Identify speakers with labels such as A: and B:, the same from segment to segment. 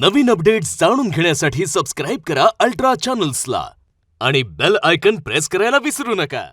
A: नवीन updates जाणून घेण्यासाठी subscribe करा अल्ट्रा चॅनल्सला आणि बेल आयकन प्रेस करायला विसरू नका.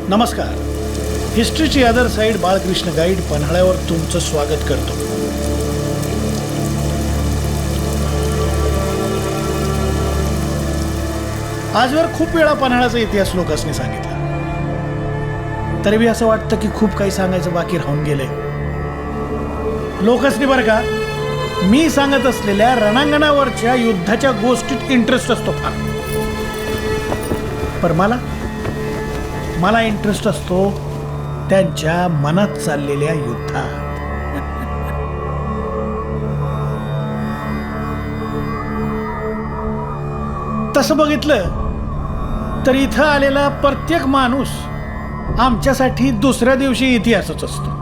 B: नमस्कार. हिस्ट्रीची अदर साइड बाळकृष्ण गाईड पन्हाळ्यावर तुमचं स्वागत करतो. आजवर खूप वेळा पन्हाळ्याचा इतिहास लोकांनी सांगितला, तरी बी असं वाटतं की खूप काही सांगायचं बाकी राहून गेलंय. लोकांनी बरं का, मी सांगत असलेल्या रणांगणावरच्या युद्धाच्या गोष्टीत इंटरेस्ट असतो फार, पण मला इंटरेस्ट असतो त्यांच्या मनात चाललेल्या युद्धात. तसं बघितलं तर इथं आलेला प्रत्येक माणूस आमच्यासाठी दुसऱ्या दिवशी इतिहासच असतो.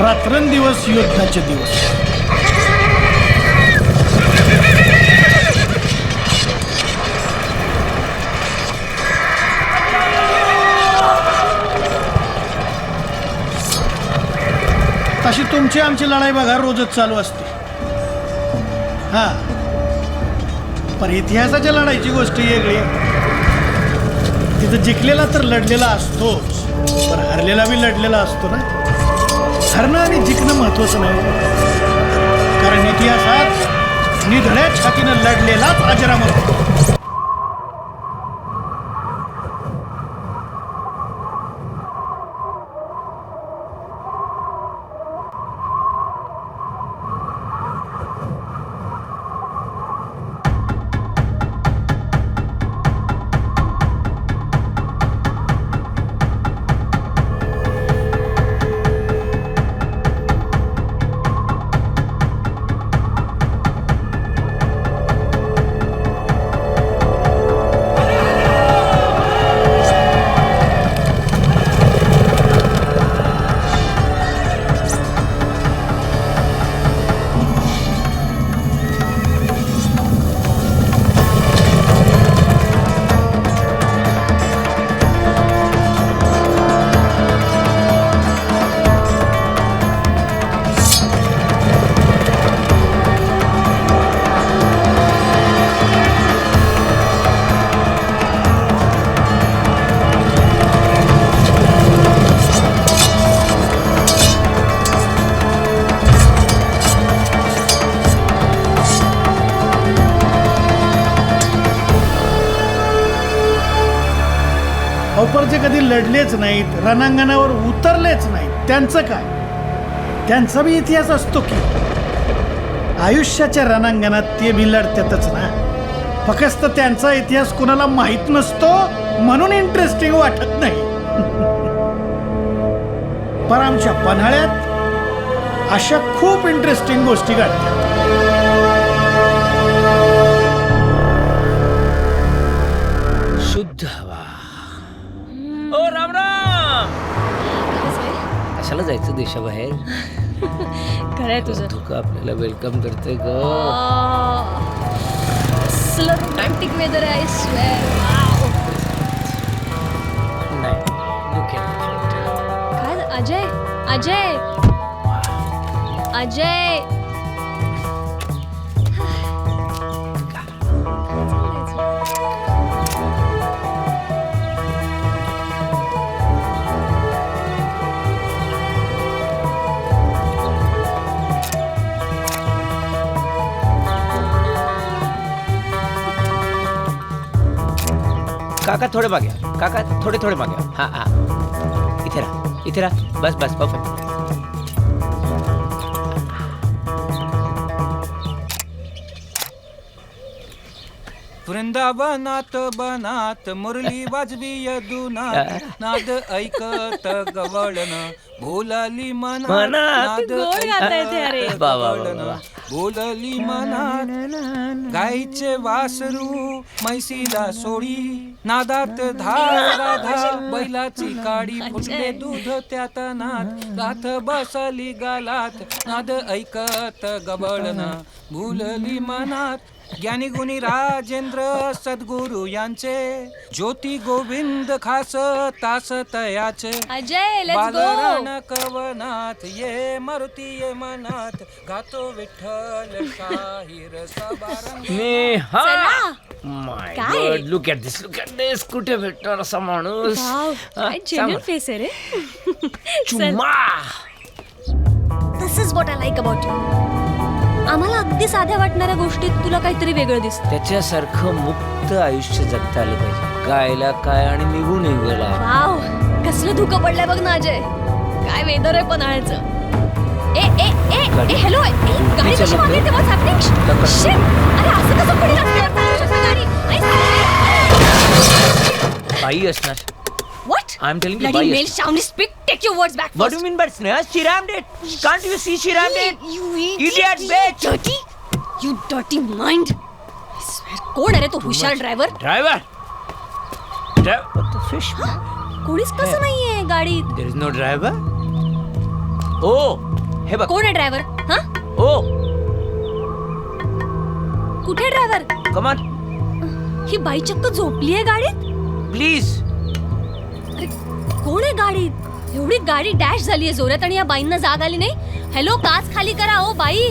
B: रात्रंदिवस युद्धाचे दिवस. तशी तुमची आमची लढाई बघा रोजच चालू असते. हा, पण इतिहासाच्या लढाईची गोष्ट वेगळी. तिथं जिंकलेला तर लढलेला असतोच, पण हरलेला बी लढलेला असतो ना. हरणं आणि जिंकणं महत्वाचं नाही, कारण इतिहासात निधड्या छातीनं लढलेलाच अजरामर होतो. ऑफरचे कधी लढलेच नाहीत, रणांगणावर उतरलेच नाहीत, त्यांचं काय? त्यांचा बी इतिहास असतो की. आयुष्याच्या रणांगणात ते बी लढतातच ना. फक्त त्यांचा इतिहास कुणाला माहीत नसतो म्हणून इंटरेस्टिंग वाटत नाही. पर आमच्या पन्हाळ्यात अशा खूप इंटरेस्टिंग गोष्टी घडतात.
C: शुद्ध हवा. ओ राम राम. कशाला जायचं देशाबाहेर?
D: खरंय तुझं.
C: धुका आपल्याला वेलकम करते ग.
D: कसलं रोमॅन्टिक वेदर आहे.
C: नाही look at it.
D: काय अजय अजय अजय
C: काका थोडे मागे या. काका थोडे मागे या. हा हा इथे राहा बस परफेक्ट.
E: वृंदावनात बनात मुरली वाजवी यदुनाथ नाद ऐकत गवळण बोलली मनात नाद
D: गोड गाता येते अरे.
E: ऐकत गवळण बोलली मनात गाईचे वासरू म्हैसीला सोडी नादात धार राधा बैलाची काडी फुटले दूध त्यात नाद गाथ बसली गालात नाद ऐकत गवळण भूलली मनात ज्ञानी गुणी राजेंद्र सद्गुरु यांचे ज्योती गोविंद खास तास तयाचे
D: अजय लेट्स
E: बालराण
D: गो.
E: कवनात ये मारुती ये मनात गातो विठ्ठल शाहीर सबारंग.
D: चला.
C: माय
D: काय?
C: गॉड लुक ॲट दिस कुठे भेटणार असा माणूस?
D: वाव, काय जेन्युइन फेस आहे रे.
C: चुम्मा.
D: This is what I like about you. आम्हाला अगदी साध्या वाटणाऱ्या गोष्टीत तुला काहीतरी वेगळं दिसतं.
C: त्याच्यासारखं मुक्त आयुष्य जगता आलं पाहिजे. गायला काय आणि निघून गेला.
D: वाव, कसलं धुकं पडलंय बघ ना अजय. काय वेदर आहे पन्हाळ्याचं. ए हॅलो. गाडी कशी मारली ते? व्हॉट्स हॅपनिंग? शिट. अरे असं कसं पडेल आपल्याला गाडी?
C: बाई असणार.
D: What?
C: I'm telling you,
D: Bloody
C: बाई
D: male chauvinistic. Take your words back
C: What do
D: first.
C: you mean by Sneha? She rammed it. Can't you see she rammed it?
D: You
C: Idiot bitch.
D: Dirty. You dirty mind. I swear. कोण आहे रे तो हुशार driver?
C: Driver. What the fish?
D: कोणीच कसं नाहीये गाडीत.
C: There is no driver. Oh, हे बघ.
D: कोण आहे ड्रायव्हर? हा?
C: Oh,
D: कुठे ड्रायव्हर?
C: come on.
D: ही बाई चक्क झोपली आहे गाडीत.
C: Please.
D: अरे कोण आहे गाडीत? एवढी गाडी डॅश झाली आहे जोरात आणि या बाईंना जाग आली नाही. हॅलो, काच खाली करा. O by.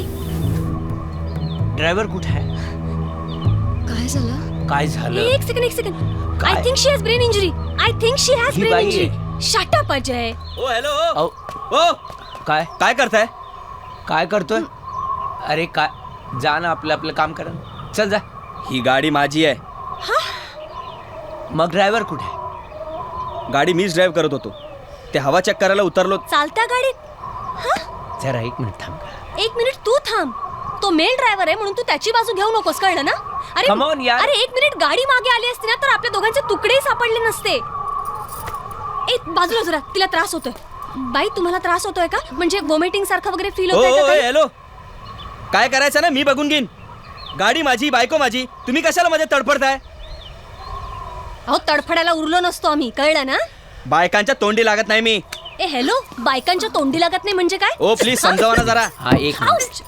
C: ड्रायव्हर कुठे आहे?
D: काय झालं?
C: काय झालं?
D: एक सेकंड.
C: काय?
D: I think she has brain injury.
C: ही बाई आहे.
D: Shut up Ajay.
F: Oh hello.
C: औ,
F: ओ
C: काय
F: काय करताय?
C: काय करतोय? अरे काय, जा ना आपलं काम करा. चल जा.
F: ही गाडी माझी आहे.
C: मग ड्रायव्हर कुठे आहे?
F: गाडी मीच ड्राईव्ह करत होतो. ते हवा चेक करायला उतरलो.
D: चालत्या गाडीत?
C: जरा 1 मिनिट थांब का.
D: 1 मिनिट तू थांब. तो मेल ड्रायव्हर आहे म्हणून तू त्याची बाजू घेऊ नकोस, कळलं ना?
C: Come on, यार.
D: अरे 1 मिनिट गाडी मागे आली असती ना तर आपल्या दोघांचे तुकडेही सापडले नसते. बाजूला जरा, तिला त्रास होतोय. बाई तुम्हाला त्रास होतोय का? म्हणजे वॉमिटिंग सारखं वगैरे फील
F: ओ
D: होतंय का काही?
F: हॅलो. काय करायचं ना मी बघून घेईन. गाडी माझी, बायको माझी. तुम्ही कशाला मध्ये तडफडताय?
D: अहो तडफडायला उरलो नसतो आम्ही, कळलं ना?
F: बायकांच्या तोंडी लागत नाही मी.
D: ए हॅलो, बायकांच्या तोंडी लागत नाही म्हणजे काय?
F: ओ प्लीज समजावा ना जरा.
C: हा 1 मिनिट.
D: आऊच!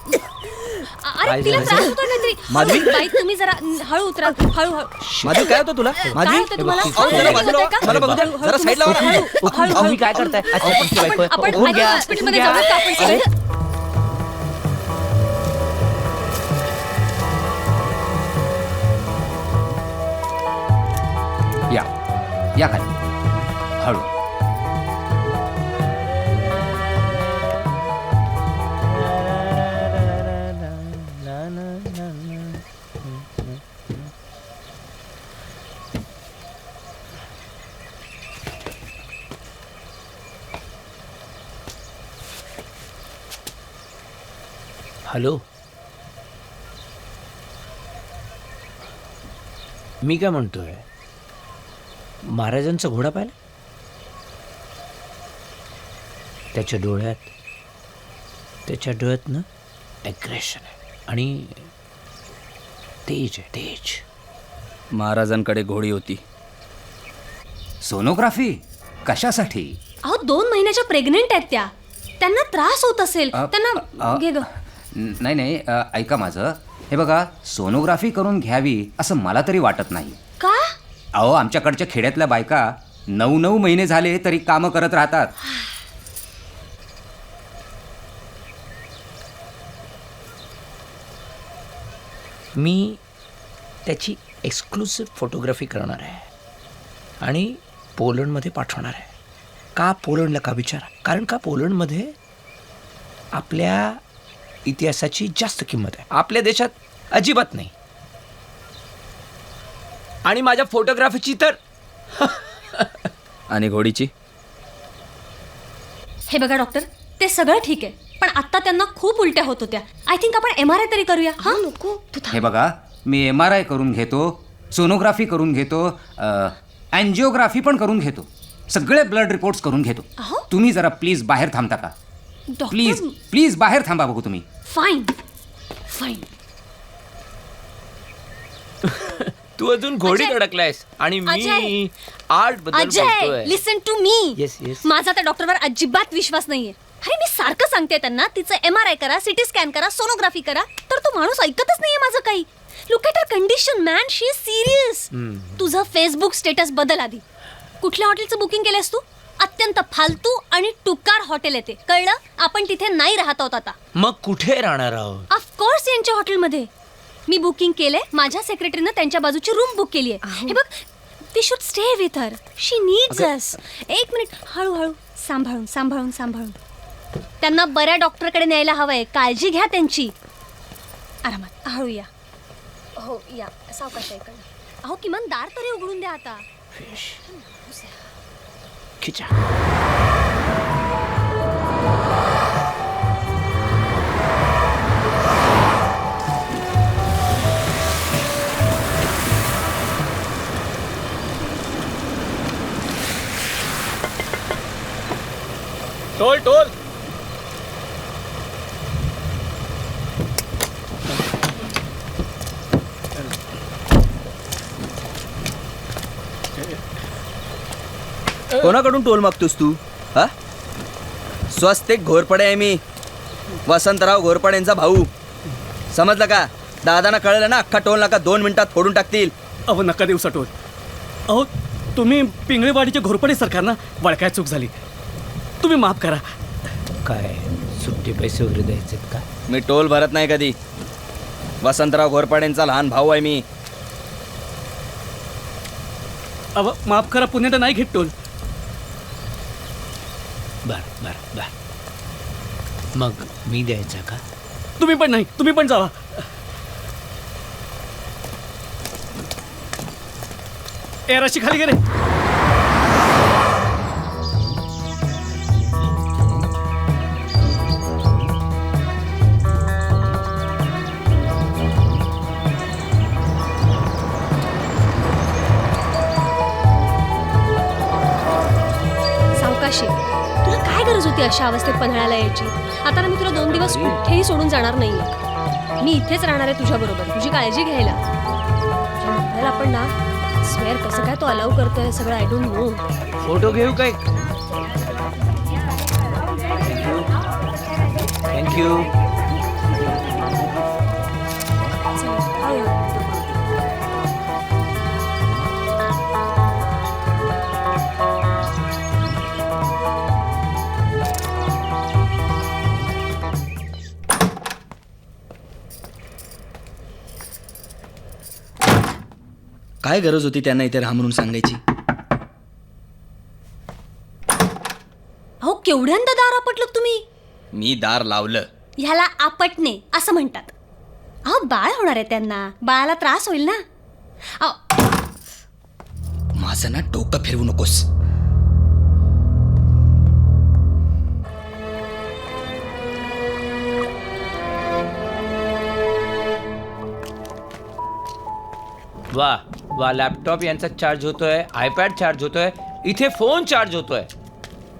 D: अरे
C: काय
D: तिला
C: झालं?
D: त्रास होतोय काहीतरी.
F: माधवी?
D: बाई तुम्ही जरा हळू उतरा. हळू.
F: माझी काय होतं तुला?
D: काय
F: माझी
D: होतं तुम्हाला?
F: अहो, जरा बाजूला व्हा. मला बघू द्या. जरा साईडला व्हा ना.
D: हळू.
C: तुम्ही काय करताय? अच्छा, तुमची बायको आहे.
D: आपण
C: उठून घ्या,
D: हॉस्पिटलमध्ये
C: उठून
D: जाऊया
C: घ्या.
D: का आपण सगळे?
C: या खाली हळू. हॅलो. मी काय म्हणतोय, महाराजांचा घोडा पाहिला? त्याच्या डोळ्यात ना ॲग्रेशन आहे आणि तेज आहे, तेज.
F: महाराजांकडे घोडी होती.
G: सोनोग्राफी कशासाठी?
D: अहो 2 महिन्याच्या प्रेग्नेंट आहेत त्या. त्यांना त्रास होत असेल. त्यांना घे ग.
G: नाही ऐका माझं. हे बघा, सोनोग्राफी करून घ्यावी असं मला तरी वाटत नाही.
D: का?
G: अहो, आमच्याकडच्या खेड्यातल्या बायका 9 महिने झाले तरी कामं करत राहतात.
C: मी त्याची एक्सक्लुसिव्ह फोटोग्राफी करणार आहे आणि पोलंडमध्ये पाठवणार आहे. का पोलंडला का विचारा? कारण का पोलंडमध्ये आपल्या इतिहासाची जास्त किंमत आहे, आपल्या देशात अजिबात नाही. आणि माझ्या फोटोग्राफीची तर
F: आणि घोडीची?
D: हे बघा डॉक्टर, ते सगळं ठीक आहे, पण आता त्यांना खूप उलट्या होत होत्या. आय थिंक आपण MRI तरी करूया. हा नको तू
G: हे बघा, मी MRI करून घेतो, सोनोग्राफी करून घेतो, अँजिओग्राफी पण करून घेतो, सगळे ब्लड रिपोर्ट्स करून घेतो.
D: अहो.
G: तुम्ही जरा प्लीज बाहेर थांबता का? प्लीज प्लीज बाहेर थांबा बघू तुम्ही.
D: Fine fine.
C: तू अजून घोडीत
D: अजय.
C: अडकलायस आणि
D: अजय.
C: मी आर्ट बद्दल
D: अजय,
C: बोलतोय.
D: लिसन टू मी.
C: Yes, yes.
D: माझा त्या डॉक्टरवर अजिबात विश्वास नाहीये. अरे मी सारखं सांगते त्यांना तिचं MRI करा, CT स्कॅन करा, सोनोग्राफी करा, तर तो माणूस ऐकतच नाहीये माझं काही. Look at her condition man, she is serious. तुझं फेसबुक स्टेटस बदल आधी. कुठल्या हॉटेलचं बुकिंग केलंस तू? अत्यंत फालतू आणि टुकार हॉटेल येते, कळलं? आपण तिथे नाही राहत आहोत आता.
C: मग कुठे राहणार आहोत?
D: ऑफकोर्स यांच्या हॉटेलमध्ये. मी बुकिंग केलंय, माझ्या सेक्रेटरीनं त्यांच्या बाजूची रूम बुक केली आहे. हे बघ, we should stay with her, she needs us. एक मिनिट, हळूहळू, सांभाळून. त्यांना बऱ्या डॉक्टरकडे न्यायला हवंय. काळजी घ्या त्यांची. आरामात, हळू या. हो या, सावकाश आहे. अहो किमान दार तरी उघडून द्या आता.
C: खिचा. टोल.
F: कोणाकडून टोल मागतोस तू? हा, स्वस्तिक घोरपडे आहे मी, वसंतराव घोरपडेंचा भाऊ. समजलं का? दादांना कळलं ना, अख्खा टोल नाका 2 मिनिटात फोडून टाकतील.
H: अहो नका दिवसा टोल. अहो तुम्ही पिंगळेवाडीचे घोरपडे सरकार ना, वळखाय चूक झाली, तुम्ही माफ करा.
C: काय सुट्टे पैसे वगैरे द्यायचे का?
F: मी टोल भरत नाही कधी. वसंतराव घोरपडेंचा लहान भाऊ आहे मी.
H: अहो माफ करा, पुणे तर नाही घेत टोल.
C: बर मग मी द्यायचा का?
H: तुम्ही पण नाही, तुम्ही पण जावा. ए रशी खाली गेले.
D: सावकाशी. तुला काय गरज होती अशा अवस्थेत पन्हाळ्याला यायची? आता ना मी तुला 2 दिवस कुठेही सोडून जाणार नाहीये. मी इथेच राहणार आहे तुझ्या बरोबर, तुझी काळजी घ्यायला. तुझ्या नवऱ्याला आपण ना स्वेअर कसं काय तो अलाउ करतोय सगळं, आय डोंट नो.
C: फोटो घेऊ काय? थँक्यू.
F: काय गरज होती त्यांना इथे राहा म्हणून सांगायची?
D: अहो केवढ्यांदा दार आपटलं तुम्ही?
F: मी दार लावलं.
D: ह्याला आपटणे असं म्हणतात. अहो बाळ होणार आहे त्यांना, बाळाला त्रास होईल ना.
F: माझं ना डोकं फिरवू नकोस.
C: वा लॅपटॉप यांचा चार्ज होतोय, आयपॅड चार्ज होतोय, इथे फोन चार्ज होतोय.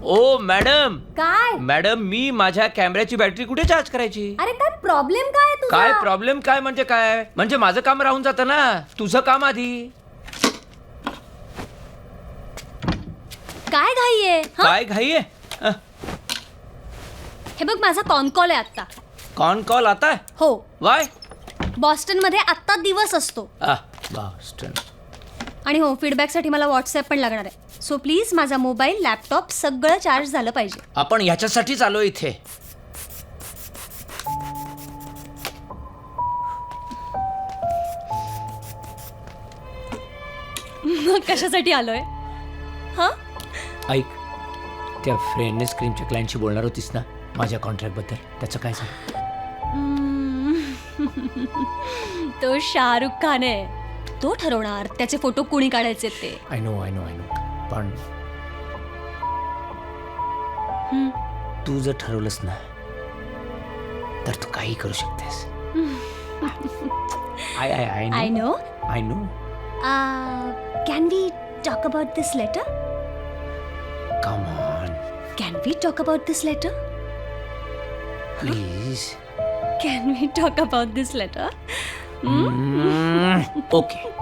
C: ओ मॅडम
D: काय
C: मॅडम मी माझ्या कॅमेऱ्याची बॅटरी कुठे चार्ज करायची?
D: अरे काय प्रॉब्लेम काय आहे तुझा?
C: काय प्रॉब्लेम काय म्हणजे काय? म्हणजे माझं काम राहून जातं ना, तुझं काम आधी.
D: काय घाई आहे हं?
C: काय घाई आहे?
D: हे बघ माझा कॉन कॉल आहे आता.
C: कॉन कॉल आता है?
D: हो
C: वाय?
D: बॉस्टन मध्ये आत्ता दिवस असतो
C: बॉस्टन.
D: आणि हो फीडबॅकसाठी मला व्हॉट्सॲप पण लागणार आहे. सो प्लीज माझा मोबाईल लॅपटॉप सगळं चार्ज झालं पाहिजे.
C: आपण ह्याच्यासाठीच आलो इथे.
D: मग कशासाठी आलोय हा?
C: ऐक, त्या फ्रेंडने स्क्रीनच्या क्लायंटशी बोलणार होतीस ना माझ्या कॉन्ट्रॅक्ट बद्दल, त्याचं काय सांग?
D: तो शाहरुख खान आहे. तो ठरवणार त्याचे फोटो कुणी काढायचे ते.
C: आय नो पण तू जर ठरवलंस ना तर तू काही करू शकतेस.
D: I know. Can we talk about this later?
C: Come on
D: can we talk about this later?
C: Please.
D: Can we talk about this later?
C: Okay.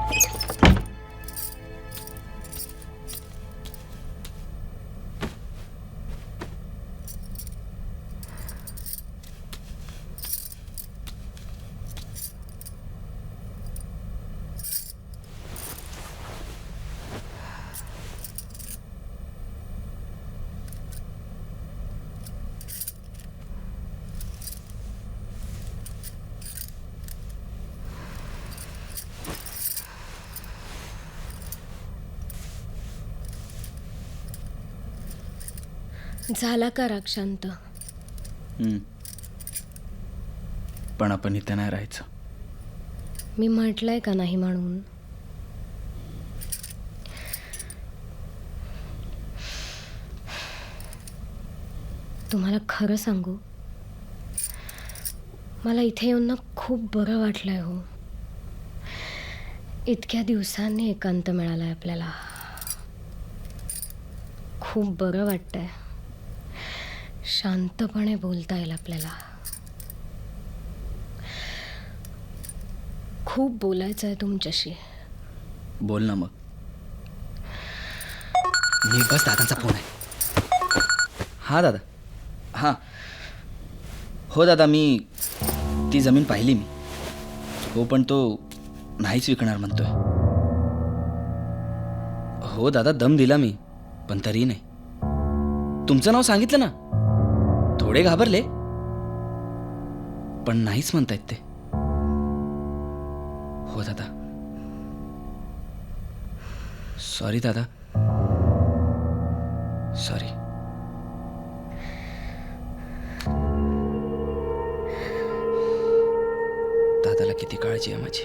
D: झाला का राग शांत?
F: पण आपण इथे नाही राहायचं.
D: मी म्हटलंय का नाही म्हणून? तुम्हाला खरं सांगू, मला इथे येऊन ना खूप बरं वाटलंय हो. इतक्या दिवसांनी एकांत मिळालाय आपल्याला. खूप बरं वाटतंय. शांतपणे बोलता येईल आपल्याला. खूप बोलायचं आहे तुमच्याशी.
F: बोल ना मग. मी बस दादांचा फोन आहे. हा दादा. हां हो दादा, मी ती जमीन पाहिली मी. हो पण तो नाहीच विकणार म्हणतोय. हो दादा, दम दिला मी पण तरी नाही. तुमचं नाव सांगितलं ना, थोडे घाबरले पण नाहीच म्हणतायत ते. हो दादा, सॉरी दादा, सॉरी. दादाला किती काळजी आहे माझी.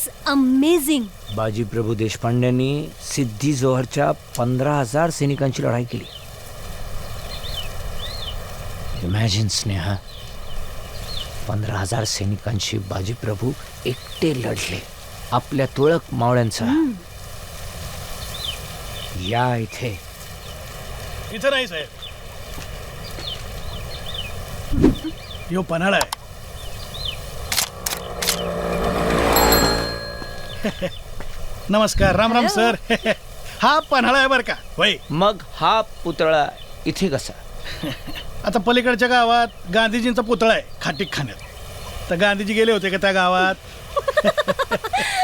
D: It's amazing.
C: बाजीप्रभू देशपांड्यांनी सिद्धी जोहरच्या 15,000 सैनिकांची लढाई केली. इमॅजिन स्नेहा, 15,000 सैनिकांशी बाजीप्रभू एकटे लढले आपल्या तुळक मावळ्यांचा. या इथे
B: इथं नाही साहेब, यो पन्हाळा आहे. नमस्कार, राम राम सर. हा पन्हाळा आहे बरं का. होय,
C: मग हा पुतळा इथे कसा?
B: आता पलीकडच्या गावात गांधीजींचा पुतळा आहे खाटीक खाण्यात. तर गांधीजी गेले होते का त्या गावात?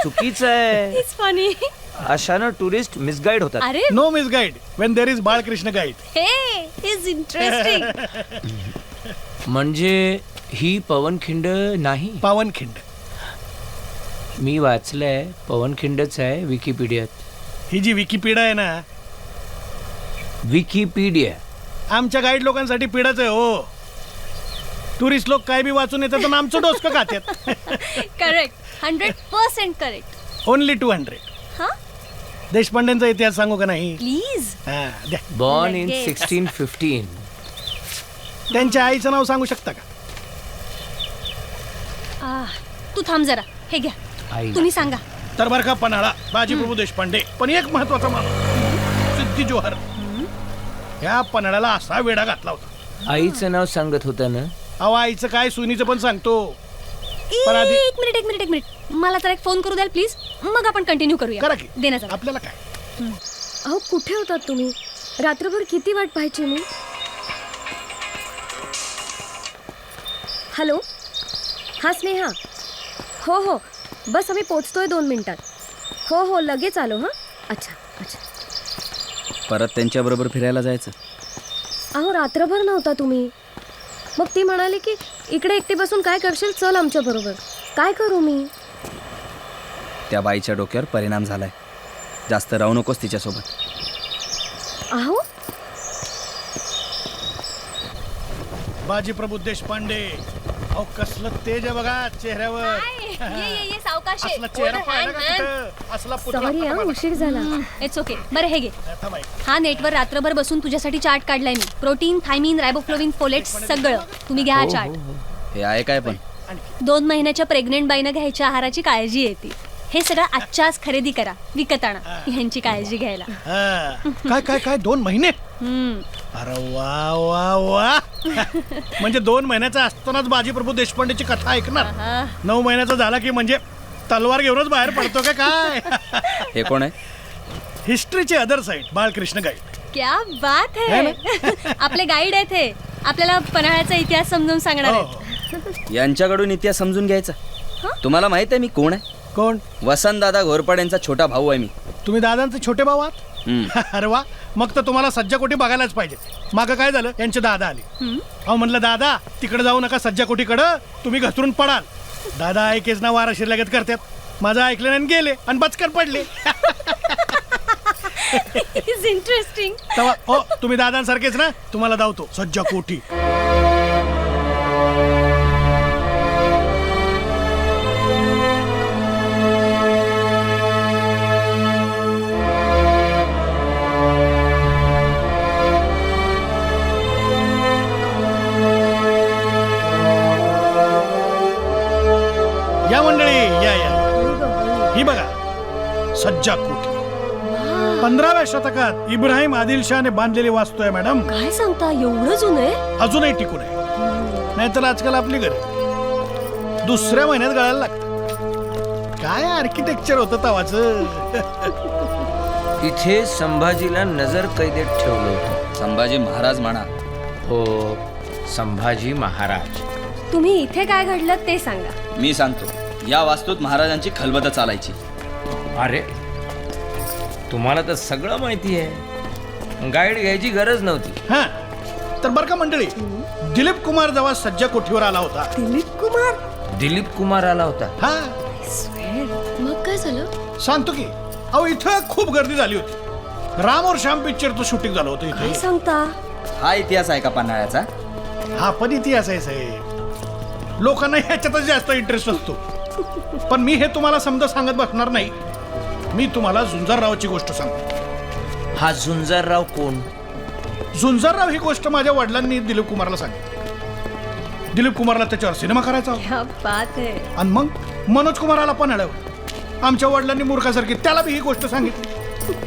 C: चुकीचं आहे.
D: It's funny.
C: अशानं टुरिस्ट मिसगाईड होतात.
D: अरे
B: no misguide when there is Balkrishna guide.
D: हे इज इंटरेस्टिंग.
C: म्हणजे ही पवनखिंड नाही.
B: पावनखिंड.
C: मी वाचलंय, पवनखिंडच आहे विकिपीडियात.
B: ही जी विकिपीडिया आहे ना,
C: विकिपीडिया
B: आमच्या गाईड लोकांसाठी पिढाच आहे हो. टुरिस्ट लोक काय बी वाचून येतात आणि आमचं डोसकं खात्यात.
D: करेक्ट. 100% करेक्ट.
B: ओनली 200.
D: हा
B: देशपांड्यांचा इतिहास सांगू का नाही?
D: प्लीज.
B: हा, द्या.
C: बॉर्न इन
D: लगेच.
C: 1615.
B: त्यांच्या आईचं नाव सांगू शकता का?
D: तू थांब जरा, हे घ्या.
C: आई.
D: तुम्ही सांगा.
B: तर बरं का पन्हाळा, बाजीप्रभू देशपांडे. पण एक महत्वाचा माणूस, सिद्धी जोहर. ह्या पन्हाळ्याला असा वेढा घातला होता.
C: आईचं नाव सांगत होतं ना.
B: अहो, आईचं काय सुनीचं पण सांगतो. पण आधी
D: एक मिनिट. मला तर एक फोन करू द्याल प्लीज, मग आपण कंटिन्यू करूया.
B: करा की.
D: देण्याचा.
B: आपल्याला काय?
I: अहो कुठे होतात तुम्ही? रात्रभर किती वाट पाहायची मी? हॅलो, हा स्नेहा. हो बस आम्ही पोचतोय 2 मिनिटात. हो लगेच आलो. हां, अच्छा.
F: परत त्यांच्याबरोबर फिरायला जायचं.
I: अहो रात्रभर नव्हता तुम्ही. मग ती म्हणाली की इकडे एकटी बसून काय करशील, चल आमच्या बरोबर. काय करू मी?
F: त्या बाईच्या डोक्यावर परिणाम झालाय. जास्त राहू नकोस तिच्यासोबत.
I: अहो
B: बाजीप्रभू देशपांडे. अहो, कसलं तेज आहे बघा चेहऱ्यावर.
D: ये सावकाश.
B: असला चेहरा पाहिला का कुठं? असला पुतळा
I: सॉरी हा,
B: पाहिला.
I: उशीर झाला.
D: It's okay. बरं हे घे.
B: थांबा एक.
D: हा नेटवर रात्रभर बसून तुझ्यासाठी चार्ट काढलाय मी. प्रोटीन, थायमिन, रायबोफ्लोविन, फोलेट्स सगळं. तुम्ही घ्या हा चार्ट.
F: हे आहे काय पण?
D: 2 महिन्याच्या प्रेग्नेंट बाईनं घ्यायच्या आहाराची काळजी येते. हे सगळं आजच्याच खरेदी करा, विकत आणा ह्यांची काळजी घ्यायला.
B: हा. काय 2 महिने? अरे वा वा वा. म्हणजे 2 महिन्याचा असतानाच बाजीप्रभू देशपांडेची कथा ऐकणार. 9 महिन्याचा झाला की म्हणजे तलवार घेऊनच बाहेर पडतो का काय?
F: हे कोण आहे?
B: हिस्ट्रीचे अदर साइड, बाळकृष्ण गाईड.
D: क्या बात है. आपले गाईड आहेत हे. आपल्याला पन्हाळ्याचा इतिहास समजून सांगणार
B: हो.
D: आहेत.
F: यांच्याकडून इतिहास समजून घ्यायचा. तुम्हाला माहित आहे मी कोण आहे?
B: कोण?
F: वसंतदादा घोरपड्यांचा छोटा भाऊ आहे मी.
B: तुम्ही दादांचे छोटे भाऊ आहात? अरे वा, मग तर तुम्हाला सज्जाकोटी बघायलाच पाहिजे. मागं काय झालं, यांचे दादा आले. अहो म्हणलं दादा तिकडे जाऊ नका, सज्जाकोटीकडं तुम्ही घसरून पडाल. दादा ऐकेच ना, वारा शिरल्यागत करतात. माझं ऐकलं नाही, गेले आणि बचकन पडले.
D: Is interesting.
B: तेव्हा हो, तुम्ही दादांसारखेच ना, तुम्हाला धावतो सज्जाकोटी. या मंडळी, या. ही बघा सज्जाकोटी. 15व्या शतकात इब्राहिम आदिलशाहने बांधलेली वास्तू आहे मॅडम.
D: काय सांगता, एवढं जुनं आहे?
B: अजूनही टिकून आहे. नाहीतर आजकाल आपली घर 2ऱ्या महिन्यात गळायला लागतं. काय आर्किटेक्चर होतं तवाचं.
C: इथे संभाजीला नजर कैदेत ठेवलं होतं.
F: संभाजी महाराज म्हणा.
C: हो, संभाजी महाराज.
I: तुम्ही इथे काय घडलं ते सांगा.
F: मी सांगतो. या वास्तूत महाराजांची खलबत चालायची.
C: अरे, तुम्हाला तर सगळं माहिती आहे. गाईड घ्यायची गरज नव्हती.
B: हा, तर बरं का मंडळी, दिलीप कुमार जेव्हा सज्जाकोटीवर आला होता.
C: दिलीप कुमार आला होता.
B: हा,
I: मग काय झालं?
B: सांगतो की. अहो इथं खूप गर्दी झाली होती. राम और श्याम पिक्चरचं शूटिंग झालं होतं
I: काय
B: इथे.
I: सांगता?
F: हा इतिहास आहे का पन्हाळ्याचा?
B: हा पण इतिहास आहे साहेब. लोकांना ह्याच्यातच जास्त इंटरेस्ट असतो. पण मी हे तुम्हाला समजा सांगत बसणार नाही. मी तुम्हाला झुंजाररावाची गोष्ट सांगतो.
C: हा झुंजारराव कोण?
B: झुंजारराव ही गोष्ट माझ्या वडिलांनी दिलीप कुमारला सांगितली. दिलीप कुमारला त्याच्यावर सिनेमा करायचा होता.
I: क्या बात आहे.
B: आणि मग मनोज कुमाराला पण अडवलं. आमच्या वडिलांनी मूर्खासारखी त्याला बी ही गोष्ट सांगितली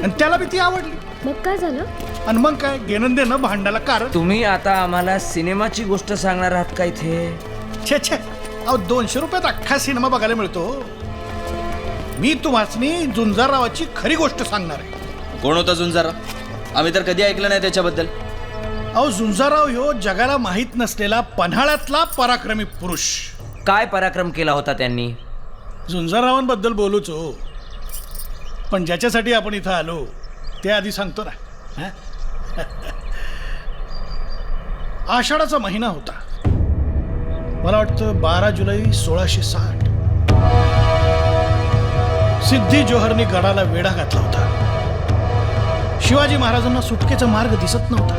B: आणि त्याला बी ती आवडली.
I: मग काय झालं?
B: आणि मग काय घेणं देणं भांडायला कारण.
C: तुम्ही आता आम्हाला सिनेमाची गोष्ट सांगणार आहात का इथे?
B: छे छे, अहो 200 रुपयात अख्खा सिनेमा बघायला मिळतो. मी तुम्हासनी झुंजाररावाची खरी गोष्ट सांगणार आहे.
F: कोण होता झुंजारराव? आम्ही तर कधी ऐकलं नाही त्याच्याबद्दल.
B: अहो झुंजारराव ह्यो जगाला माहीत नसलेला पन्हाळ्यातला पराक्रमी पुरुष.
C: काय पराक्रम केला होता त्यांनी?
B: झुंजाररावांबद्दल बोलूच हो, पण ज्याच्यासाठी आपण इथं आलो ते आधी सांगतो ना. हं? आषाढाचा महिना होता. मला वाटतं 12 जुलै 1660. सिद्धी जोहरनी गडाला वेढा घातला होता. शिवाजी महाराजांना सुटकेचा मार्ग दिसत नव्हता.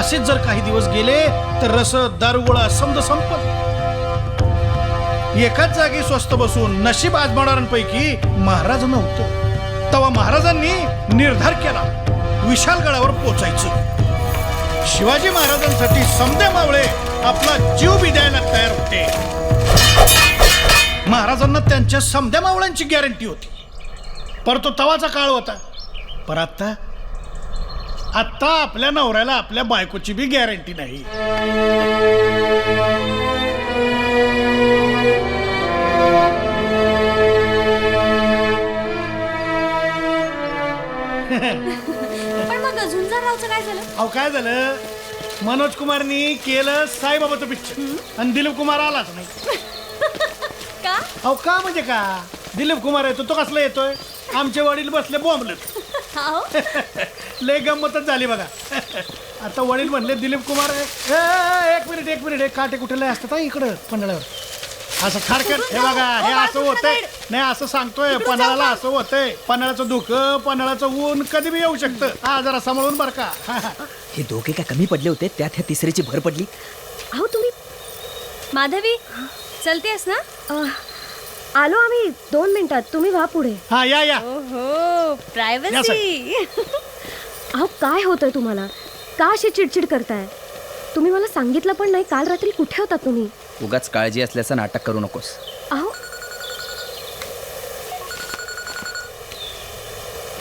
B: असेच जर काही दिवस गेले तर रसद दारुगोळा समज संपत. एकाच जागी स्वस्त बसून नशीब आजमावणाऱ्यांपैकी महाराज नव्हतं. तेव्हा महाराजांनी निर्धार केला विशालगडावर पोचायचं. शिवाजी महाराजांसाठी समदे मावळे आपला जीव बी द्यायला तयार होते. महाराजांना त्यांच्या समद्या मावळ्यांची गॅरंटी होती. पर तो तवाचा काळ होता. पर आता आपल्या नवऱ्याला आपल्या बायकोची बी गॅरंटी नाही.
D: पण मग झुंजाररावचं काय झालं?
B: अहो काय झालं, मनोज कुमारनी केलं साईबाबाचं पिक्चर आणि दिलीप कुमार आलाच नाही.
D: का?
B: अहो का म्हणजे का, दिलीप कुमार येतो तो कसला येतोय. आमचे वडील बसले बॉम्बलेत.
D: हो?
B: लय गंमतच झाली बघा. आता वडील म्हणले दिलीप कुमार एक मिनिट एक काटे कुठे लय असतात इकडं पन्हाळ्यावर. असं खाडकन हे बघा हे असं होतंय. नाही असं सांगतोय पन्हाळ्याला असं होतंय. पन्हाळ्याचं धुकं पन्हाळ्याचं ऊन कधी बी येऊ शकतं. हा जरा सांभाळून बरं का.
C: हे दोघे काय कमी पडले होते, त्यात ह्या तिसरीची भर पडली.
I: अहो तुम्ही.
D: माधवी चलतेस ना?
I: आलो आम्ही 2 मिनिटात. तुम्ही व्हा पुढे.
B: हा या.
D: ओहो, प्रायव्हसी.
I: अहो काय होतंय तुम्हाला? का अशी चिडचिड करताय? तुम्ही मला सांगितलं पण नाही. काल रात्री कुठे होता तुम्ही?
F: उगाच काळजी असल्याचं नाटक करू नकोस.
I: अहो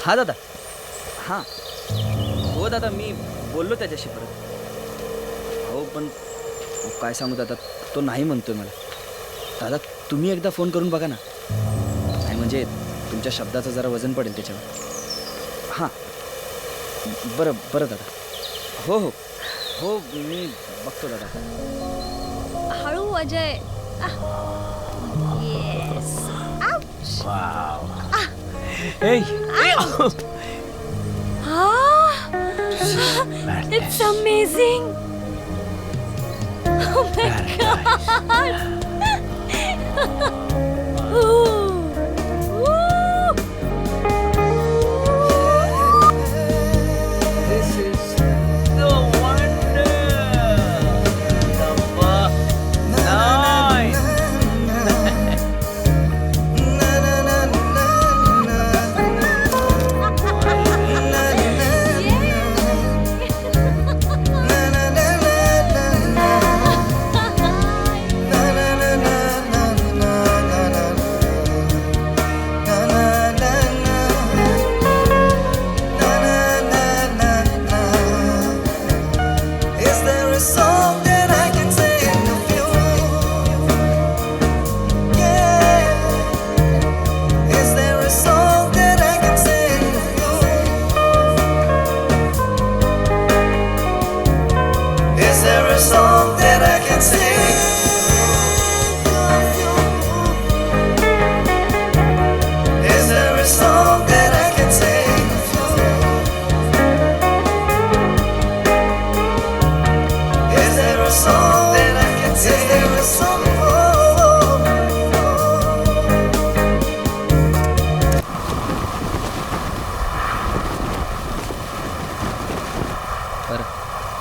F: हा दादा. हां हो दादा, मी बोललो त्याच्याशी परत. हो पण काय सांगू दादा, तो नाही म्हणतोय मला. दादा तुम्ही एकदा फोन करून बघा ना. नाही म्हणजे तुमच्या शब्दाचं जरा वजन पडेल त्याच्यावर. हां बरं दादा. हो हो हो मी बघतो दादा.
D: हळू Ajay. Yes. It's amazing. Oh my God.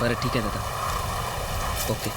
F: बरं ठीक आहे दादा. ओके.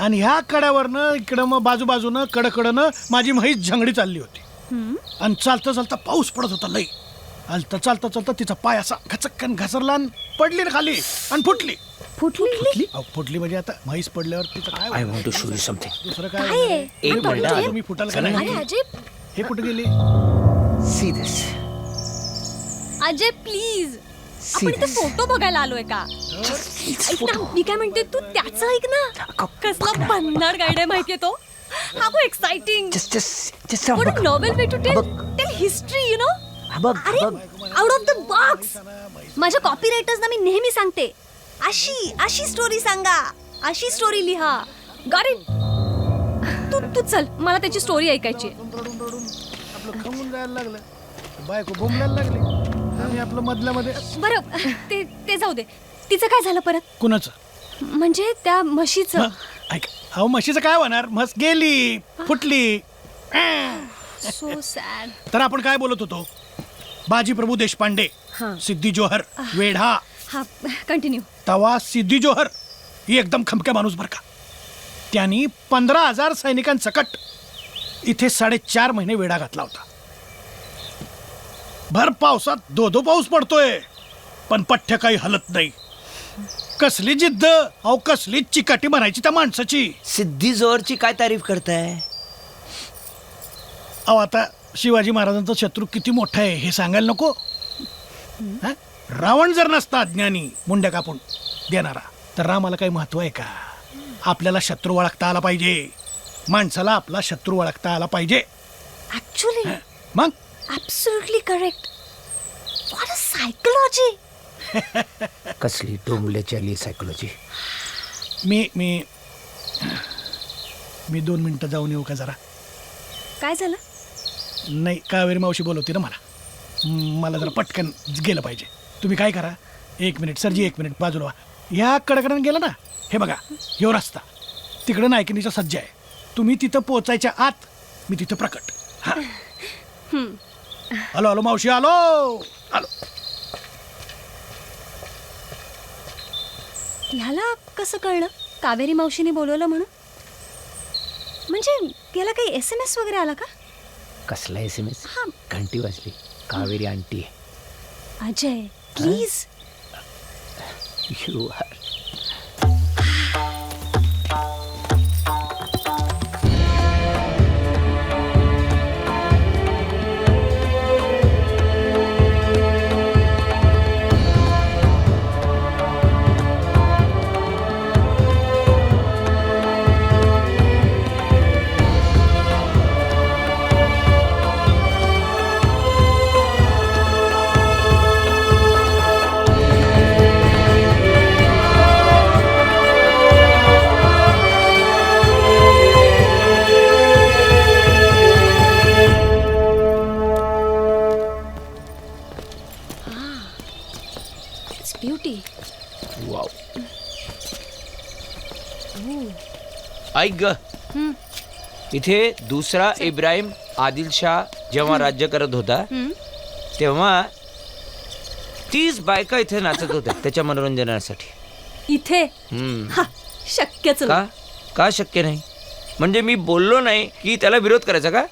B: आणि ह्या कड्यावरनं इकडं मग बाजूबाजूनं कडकडनं माझी म्हैस झंगडी चालली होती. आणि चालता चालता पाऊस पडत होता लई. चालता चालता चालता तिचा पाय असा घचक्कन घसरला आणि पडली ना खाली आणि फुटली.
I: फुटली
B: अहो, फुटली म्हणजे आता म्हैस पडल्यावर तिचं काय
C: आय
B: होणार?
C: Want to show you something.
B: दुसरं काय
I: काय आहे?
B: होणार?
C: एक
B: हे
C: मिनिट,
B: बघा,
C: आलो.
B: तुम्ही फुटाल का
C: चला
B: नाही?
I: अरे अजय
B: हे कुठे गेली?
C: See this.
D: Ajay please
C: See
D: आपण इथे
C: this.
D: फोटो बघायला आलोय का? ऐक ना, मी काय म्हणते तू त्याचं ऐक ना. कसला भन्नाट गाईड आहे माहितीये तो. How exciting.
C: Just
D: What a novel way to tell history, you know? अरे आउट ऑफ द बॉक्स. माझ्या कॉपीरायटर्सना मी नेहमी सांगते अशी स्टोरी सांगा, अशी स्टोरी लिहा. Got it. तू चल, मला त्याची स्टोरी ऐकायची.
B: आपलं खमून जायला लागलं, बायको बोंबलायला लागली आणि आपलं मधल्यामध्ये.
D: बरं ते जाऊ दे. तिचं काय झालं परत?
B: कुणाचं?
D: म्हणजे त्या म्हशीचं.
B: ऐक, अहो म्हशीचं काय होणार? म्हस गेली, फुटली.
D: So sad.
B: तर आपण काय बोलत होतो? बाजी प्रभू देशपांडे, सिद्धी जोहर, वेढा.
D: हा कंटिन्यू.
B: तवा सिद्धी जोहर ही एकदम खमक्या माणूस बर का. त्यांनी 15,000 सैनिकांसकट इथे 4.5 महिने वेढा घातला होता. भर पावसात दो पाऊस पडतोय पण पठ्य काही हलत नाही. कसली जिद्द, अहो कसली चिकाटी म्हणायची त्या माणसाची.
C: सिद्धी जोहरची काय तारीफ करताय?
B: अहो आता शिवाजी महाराजांचा शत्रू किती मोठा आहे हे सांगायला नको? हा? रावण जर नसता अज्ञानी मुंड्या कापून देणारा, तर रामाला काही महत्व आहे का? आपल्याला शत्रू ओळखता आला पाहिजे. माणसाला आपला शत्रू ओळखता आला पाहिजे.
D: ऍक्च्युली
B: मग
D: absolutely correct. What a psychology.
C: कसली डोंबल्याची आली सायकोलॉजी.
B: मी मी मी 2 मिनिटं जाऊन येऊ का जरा?
D: काय झालं?
B: नाही, कावेरी मावशी बोलवते ना मला जरा पटकन गेलं पाहिजे. तुम्ही काय करा, 1 मिनिट सरजी, 1 मिनिट बाजूला व्हा. ह्या कडकडन गेलं ना, हे बघा ह्यो रस्ता, तिकडं नायकिनीचा सज्जा आहे. तुम्ही तिथं पोचायच्या आत मी तिथं प्रकट. हा, आलो मावशी, आलो.
D: ह्याला कसं कळलं कावेरी मावशीने बोलवलं म्हणून? म्हणजे याला काही SMS वगैरे आला का?
C: कसला SMS? घंटी वाजली. Kaveri aunty.
D: Ajay please.
C: You are.
D: Beauty.
C: Wow. ऐक ग, इथे दुसरा इब्राहिम आदिलशाह जेव्हा राज्य करत होता तेव्हा 30 बायका इथे नाचत होत्या त्याच्या मनोरंजनासाठी.
D: इथे शक्यच
C: का? का शक्य नाही? म्हणजे मी बोललो नाही की त्याला विरोध करायचा का?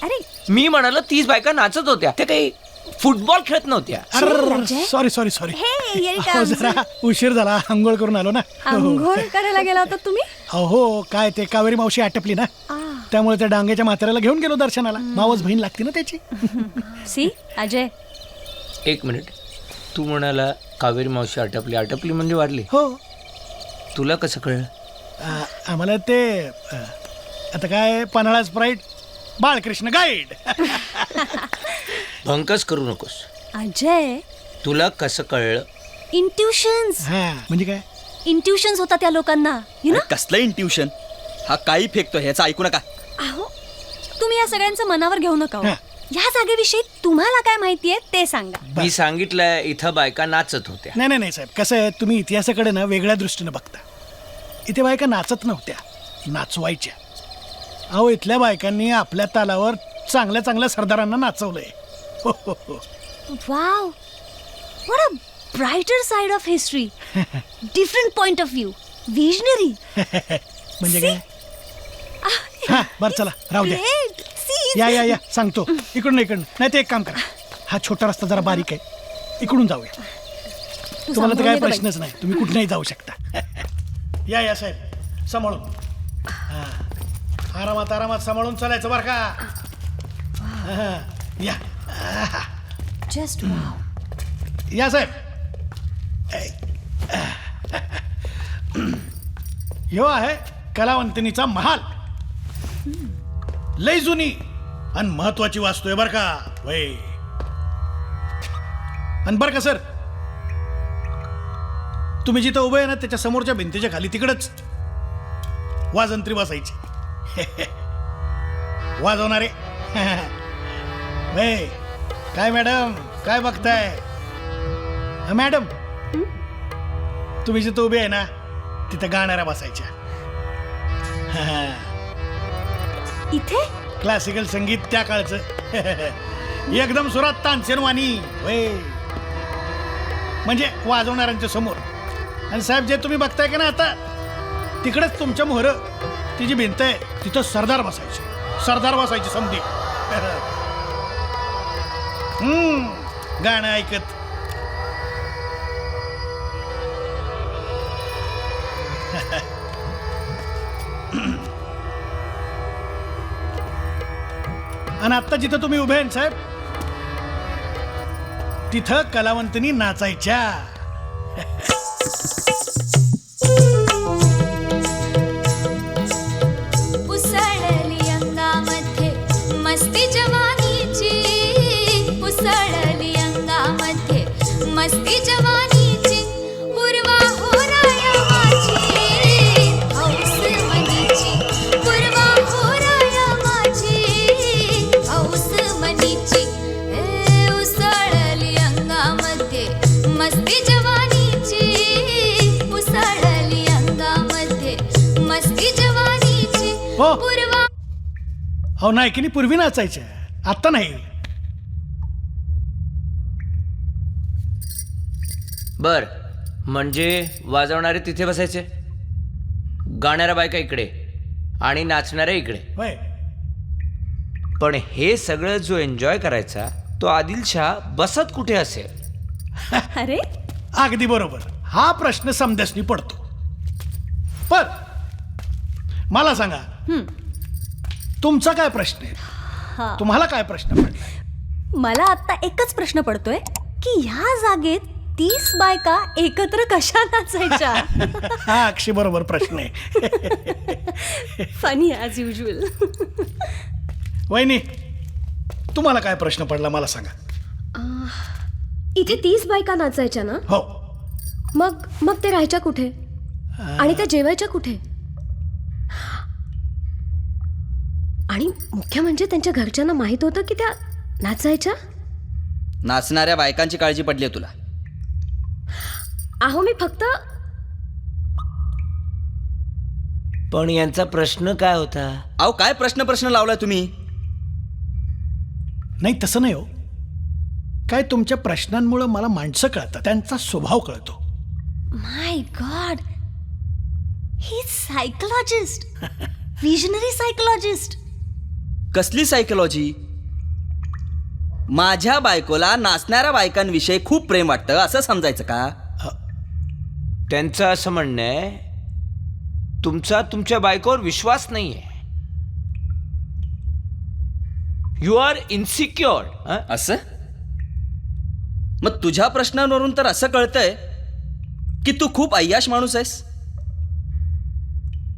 D: अरे
C: मी म्हणालो 30 बायका नाचत होत्या, त्या काही फुटबॉल खेळत नव्हत्या.
B: सॉरी जरा उशीर झाला, आंघोळ करून आलो ना.
D: आंघोळ करायला गेला होता तुम्ही?
B: हो, काय ते कावेरी मावशी आटपली ना, त्यामुळे त्या डांग्याच्या म्हाताऱ्याला घेऊन गेलो दर्शनाला. मावस बहीण लागते ना त्याची.
D: C Ajay,
C: 1 minute. तू म्हणाला कावेरी मावशी आटपली म्हणजे वाढली.
B: हो.
C: तुला कसं कळलं?
B: आम्हाला ते आता काय पन्हाळा स्प्राईट, बाळकृष्ण गाईड.
C: भंकस करू नकोस.
D: अजय
C: तुला कसं कळलं?
D: इंट्युशन्स.
B: म्हणजे काय?
D: इंट्युशन्स होता त्या लोकांना, यु नो.
F: कसलं इंट्युशन? हा काही फेकतो, ह्याचं ऐकू नका.
D: अहो तुम्ही या सगळ्यांचं मनावर घेऊ नका हो.
C: हां.
D: या जागेविषयी तुम्हाला काय माहितीये ते सांगा.
C: मी सांगितलंय इथं बायका नाचत होत्या.
B: नाही साहेब, कसं आहे, तुम्ही इतिहासाकडे ना वेगळ्या दृष्टीने बघता. इथे बायका नाचत नव्हत्या, नाचवायच्या. अहो इथल्या बायकांनी आपल्या तालावर चांगल्या चांगल्या सरदारांना नाचवलंय.
D: Wow, what a brighter side of history. Different point of view. Visionary.
B: म्हणजे काय? हा बरं चला राहू द्या. या सांगतो. इकडून नाही ते एक काम करा, हा छोटा रस्ता जरा बारीक आहे, इकडून जाऊया. तुम्हाला तर काय प्रश्नच नाही, तुम्ही कुठेही जाऊ शकता. या साहेब सांभाळून. हा आरामात सांभाळून चालायचं बरं का. या
D: जस्ट
B: या साहेब. ह्यो आहे कलावंतिनीचा महाल. लय जुनी आणि महत्वाची वास्तू आहे बरं का. वय आणि बरं का सर, तुम्ही जिथं उभे आहे ना त्याच्या समोरच्या भिंतीच्या खाली तिकडच वाजंत्री बसायची. वाजवणारे. वय काय मॅडम काय बघताय? मॅडम तुम्ही जिथं उभे आहे ना तिथं गाणाऱ्या बसायच्या.
D: इथे
B: क्लासिकल संगीत त्या काळचं. एकदम सुरात तानसेनवाणी. वय म्हणजे वाजवणाऱ्यांच्या समोर. आणि साहेब जे तुम्ही बघताय का ना आता तिकडेच तुमच्या मोहर ती जी भिंत आहे तिथं सरदार बसायचे समधी. गाणं ऐकत. आणि आता जिथं तुम्ही उभे आहेत साहेब तिथं कलावंतिनी नाचायच्या.
D: उसळली अंगामध्ये मस्ती जवानीची, उसळली अंगामध्ये मस्ती जवानीची. पूर्वा होराया माझी हौस मनीची, पूर्वा होराया माझी हौस मनीची. उसळली अंगामध्ये मस्ती जवानीची, उसळली अंगामध्ये मस्ती जवानीची.
B: हो.
D: पूर्वा
B: हो नाही की नाही, पूर्वी नाचायच्या, आत्ता नाही.
C: बर म्हणजे वाजवणारे तिथे बसायचे, गाणाऱ्या बायका इकडे आणि नाचणाऱ्या इकडे.
B: होय.
C: पण हे सगळं जो एन्जॉय करायचा तो आदिलशाह बसत कुठे असेल?
D: अरे
B: अगदी बरोबर. हा प्रश्न समजसनी पडतो. पण मला सांगा तुमचा काय प्रश्न आहे? तुम्हाला काय प्रश्न पडलाय?
D: मला आता एकच प्रश्न पडतोय की ह्या जागेत 30 बायका एकत्र कशा नाचायच्या?
B: हा अक्षय बरोबर प्रश्न आहे.
D: Funny as usual.
B: वहिनी तुम्हाला काय प्रश्न पडला मला सांगा.
I: इथे 30 बायका नाचायच्या ना?
B: हो.
I: मग ते राहायच्या कुठे आणि त्या जेवायच्या कुठे? आणि मुख्य म्हणजे त्यांच्या घरच्यांना माहित होतं की त्या नाचायच्या?
F: नाचणाऱ्या बायकांची काळजी पडली तुला?
I: अहो मी फक्त.
C: पण यांचा प्रश्न काय होता?
F: अहो काय प्रश्न लावलाय तुम्ही?
B: नाही तसं नाही हो. काय तुमच्या प्रश्नांमुळे मला माणसं कळतात, त्यांचा स्वभाव कळतो.
D: माय गॉड, ही सायकोलॉजिस्ट, विजनरी सायकोलॉजिस्ट.
F: कसली सायकोलॉजी? माझ्या बायकोला नाचणाऱ्या बायकांविषयी खूप प्रेम वाटतं असं समजायचं का?
C: त्यांचं असं म्हणणं आहे तुमचा तुमच्या बायकोवर विश्वास नाहीये. You are insecure.
F: असं? मग तुझ्या प्रश्नांवरून तर असं कळतंय की तू खूप अय्याश माणूस आहेस.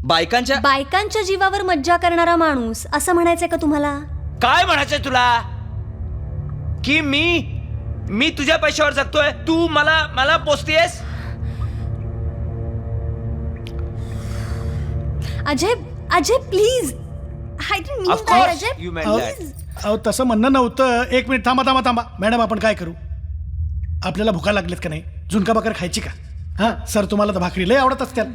D: बायकांच्या जीवावर मज्जा करणारा माणूस असं म्हणायचंय का तुम्हाला?
C: काय म्हणायचंय तुला? की मी तुझ्या पैशावर जगतोय, तू मला पोचतेस?
D: Ajay please. I didn't mean that. Ajay
C: you meant
B: अहो
C: दॅट.
B: अहो, तसं म्हणणं नव्हतं. एक मिनिट थांबा. मॅडम आपण काय करू? आपल्याला भुका लागलेत का नाही? झुणका भाकर खायची का? हां सर तुम्हाला तर भाकरी लय आवडत असत्याल.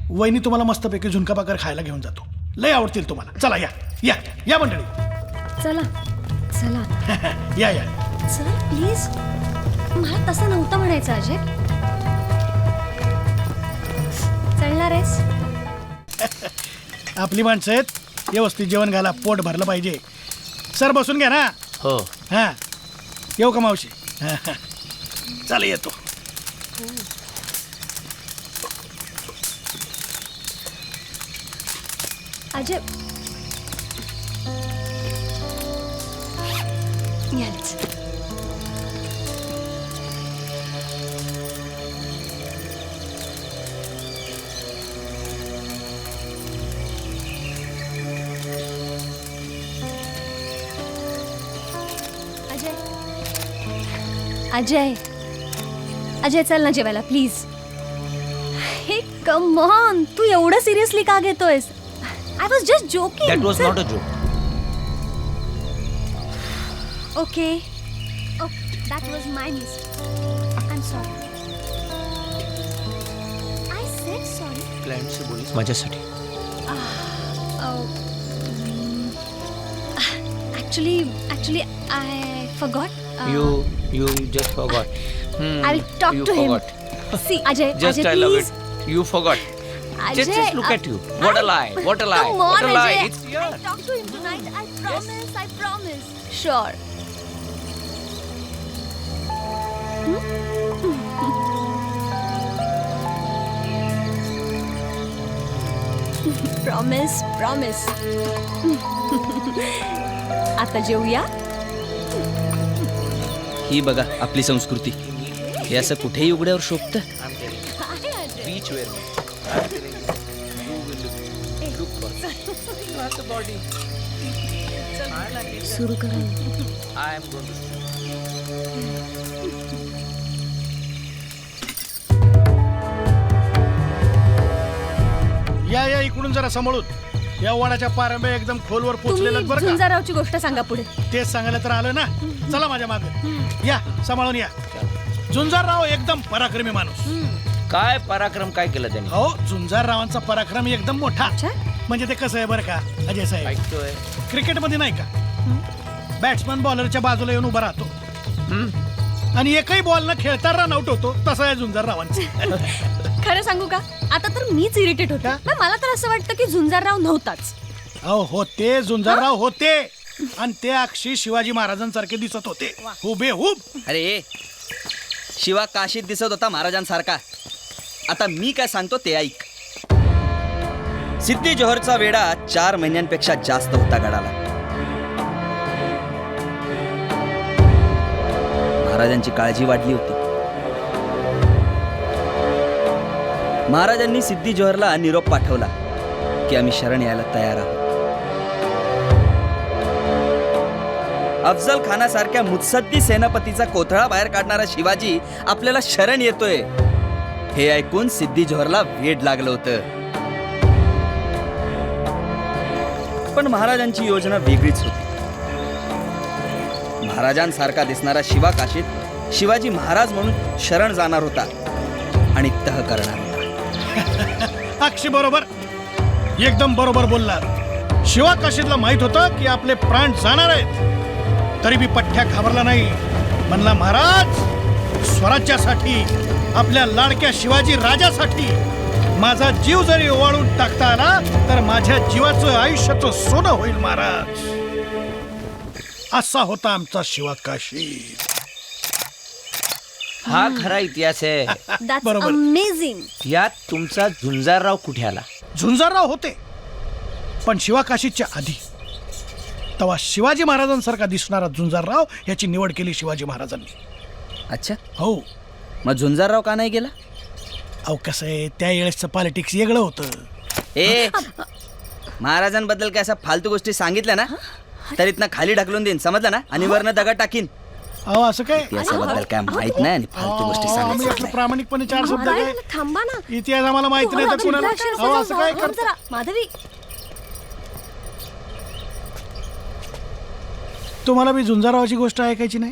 B: वहिनी तुम्हाला मस्तपैकी झुणका भाकर खायला घेऊन जातो, लय आवडतील तुम्हाला. चला या मंडळी.
I: चला
B: या
D: सर प्लीज. मला तसं नव्हतं म्हणायचं अजय. चलणार आहेस?
B: आपली माणसं आहेत, व्यवस्थित जेवण घाला, पोट भरलं पाहिजे. सर बसून घ्या ना.
C: हो.
B: हां येऊ का मावशी? चला येतो.
D: अजय याच अजय अजय अजय चल ना जेवायला प्लीज. हे कम ऑन, तू एवढं सिरियसली का घेतोयस? I was just joking.
C: That was not a joke.
D: Okay. Oh, that was my mistake. I'm sorry. I said sorry.
C: क्लायंटशी बोलीस माझ्यासाठी.
D: Actually, I forgot.
C: You just forgot.
D: I'll talk
C: you
D: to
C: forgot.
D: him. See, Ajay,
C: Just
D: Ajay,
C: I love
D: please.
C: it. You forgot.
D: Ajay,
C: Just look at you. What a lie. What a lie.
D: Come
C: What
D: on,
C: a lie.
D: Ajay.
C: It's here.
D: I'll talk to him tonight. I promise. I promise. Sure. Promise. आता जेवूया.
F: ही बघा आपली संस्कृती. हे असं कुठेही उघड्यावर शोभतं.
C: Beach wear.
I: सुरू करा.
C: I am going to.
B: या इकडून जरा सांभाळून. या वडाच्या पारंब्या एकदम खोलवर पोचलेल्या
D: तुम्ही
B: बरं का.
D: झुंजारावची गोष्ट सांगा पुढे.
B: तेच सांगायला तर आलं ना. चला माझ्या मागे या, सांभाळून या. झुंजारराव एकदम पराक्रमी माणूस.
C: काय पराक्रम काय केलं त्यांनी?
B: हो, झुंजाररावांचा पराक्रम एकदम मोठा.
D: अच्छा.
B: म्हणजे ते कसं आहे बरं का अजय साहेब,
C: ऐकतोय.
B: क्रिकेटमध्ये नाही का बॅट्समन बॉलरच्या बाजूला येऊन उभा राहतो आणि एकही बॉल न खेळता रन आउट होतो. तसं आहे झुंजाररावांचं.
D: खरं सांगू का, आता तर मीच इरिटेट होते.
B: का?
D: मग मला तर असं वाटतं की झुंजारराव नव्हताच.
B: अहो होते, झुंजारराव होते. आणि ते अक्षी शिवाजी महाराजांसारखे दिसत होते, हुबेहूब.
F: अरे शिवा काशीत दिसत होता महाराजांसारखा. आता मी काय सांगतो ते ऐक. सिद्धी जोहरचा वेढा 4 महिन्यांपेक्षा जास्त होता गडाला. महाराजांची काळजी वाढली होती. महाराजांनी सिद्धी जोहरला निरोप पाठवला की आम्ही शरण यायला तयार आहोत. अफजल खानासारख्या मुत्सद्दी सेनापतीचा कोथळा बाहेर काढणारा शिवाजी आपल्याला शरण येतोय हे ऐकून सिद्धी जोहरला वेड लागलं होतं. पण महाराजांची योजना वेगळीच होती. महाराजांसारखा दिसणारा शिवा काशीत शिवाजी महाराज म्हणून शरण जाणार होता आणि तह करणार होता.
B: अक्षी बरोबर, एकदम बरोबर बोलला. शिवा काशीदला माहित होतं की आपले प्राण जाणार आहेत, तरी बी पठ्ठ्या घाबरला नाही. म्हणला महाराज, स्वराज्यासाठी, आपल्या लाडक्या शिवाजी राजासाठी माझा जीव जरी ओवाळून टाकता आला तर माझ्या जीवाचं आयुष्याचं सोनं होईल महाराज. असा होता आमचा शिवा काशीद.
C: हा खरा इतिहास आहे.
D: दॅट्स
B: बरोबर.
D: अमेझिंग.
C: यात तुमचा झुंजारराव कुठे आला?
B: झुंजारराव होते, पण शिवा काशीदच्या आधी. तेव्हा शिवाजी महाराजांसारखा दिसणारा झुंजारराव याची निवड केली शिवाजी महाराजांनी.
F: अच्छा,
B: हो.
F: मग झुंजारराव का नाही गेला?
B: अहो कसं आहे, त्या वेळेसचं पॉलिटिक्स वेगळं होतं.
F: ए महाराजांबद्दल काय अशा फालतू गोष्टी सांगितल्या ना तर इथनं खाली ढकलून देईन, समजलं ना? आणि वरनं दगड टाकीन.
B: अहो असं काय?
F: इतिहासाबद्दल काय माहित नाही आणि फालतू गोष्टी
B: आम्ही
F: सांगायचं
B: आपलं प्रामाणिकपणे 4 शब्द काय
D: थांबा ना.
B: इतिहास आम्हाला माहिती नाही तर कुणाला. अहो असं काय
D: थांब
B: करता?
D: जरा. माधवी,
B: तुम्हाला बी झुंजाररावाची गोष्ट ऐकायची नाही?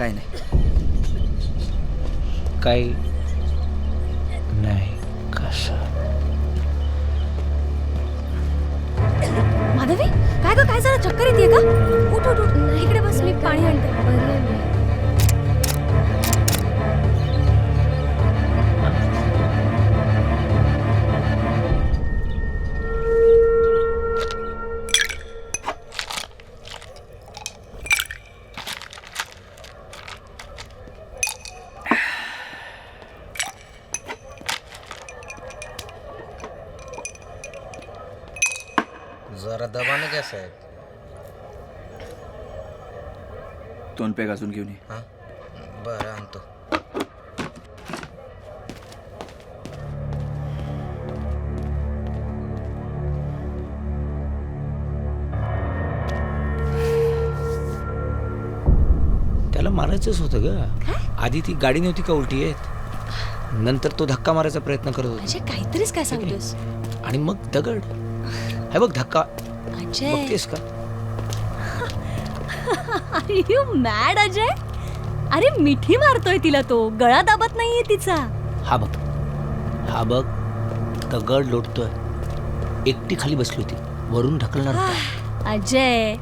F: काय नाही.
C: काही नाही कसं.
D: माधवी काय ग, काय झालं? चक्कर येते का? उठ उठ उठ, इकडे बस, मी पाणी आणते.
J: जरा दबाने घ्या साहेब.
F: 2 पेग अजून घेऊन ये.
J: हां बरं आणतो.
C: त्याला मारायचंच होतं ग. आधी ती गाडी नव्हती का उलटी येत, नंतर तो धक्का मारायचा प्रयत्न करत होता
D: अजय काहीतरीच काय सांगतोस.
C: आणि मग दगड. हे बघ धक्का
D: अजय,
C: बघतेस का?
D: Are you mad Ajay? अरे मिठी मारतोय तिला तो, गळा दाबत नाहीये तिचा.
C: हा बघ दगड लोटतोय. एकटी खाली बसली होती, वरून ढकलणार होता.
D: अजय,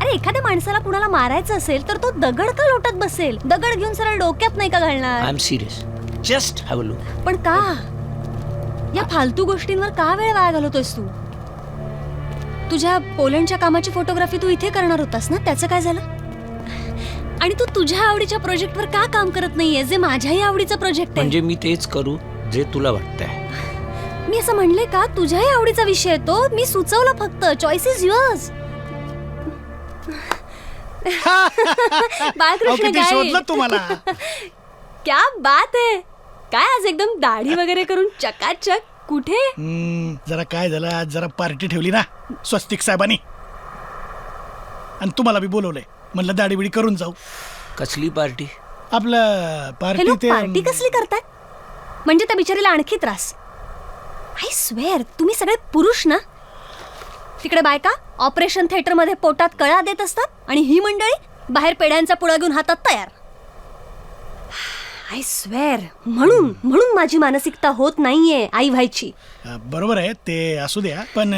D: अरे एखाद्या माणसाला कुणाला मारायचं असेल तर तो दगड का लोटत बसेल? दगड घेऊन सरळ डोक्यात नाही का
C: आय
D: घालणार?
C: Am serious. Just have a look.
D: पण का या फालतू गोष्टींवर का वेळ वाया घालवतोयस तू? तुझ्या पोलंडच्या कामाची फोटोग्राफी तू इथे करणार होतास ना, त्याचं काय झालं? आणि तू तुझ्या आवडीच्या प्रोजेक्टवर का काम करत नाहीये, जे माझ्याही आवडीचा प्रोजेक्ट आहे?
C: म्हणजे मी तेच करू जे तुला वाटतंय.
D: मी असं म्हणले का? तुझ्याही आवडीचा विषय आहे तो. मी सुचवलं फक्त. Choice is yours. बाळकृष्ण
B: किती शोधलं तुम्हाला.
D: क्या बात आहे. काय आज एकदम दाढी वगैरे करून चकाचक. कुठे?
B: जरा काय झालं, आज जरा पार्टी ठेवली ना स्वस्तिक साहेबांनी, आणि तुम्हाला बी बोलवलंय. म्हणलं दाढी बिडी करून जाऊ.
C: कसली पार्टी?
B: आपलं
D: हे
B: पार्टी
D: लोक
B: ते
D: पार्टी कसली करतात? म्हणजे त्या बिचारीला आणखी त्रास. आय स्वेअर, तुम्ही सगळे पुरुष ना? तिकडे बायका ऑपरेशन थिएटर मध्ये पोटात कळा देत असतात आणि ही मंडळी बाहेर पेढ्यांचा पुडा घेऊन हातात तयार. आय स्वेअर, म्हणून माझी मानसिकता होत नाहीये आई व्हायची.
B: बरोबर आहे ते, असू द्या. पण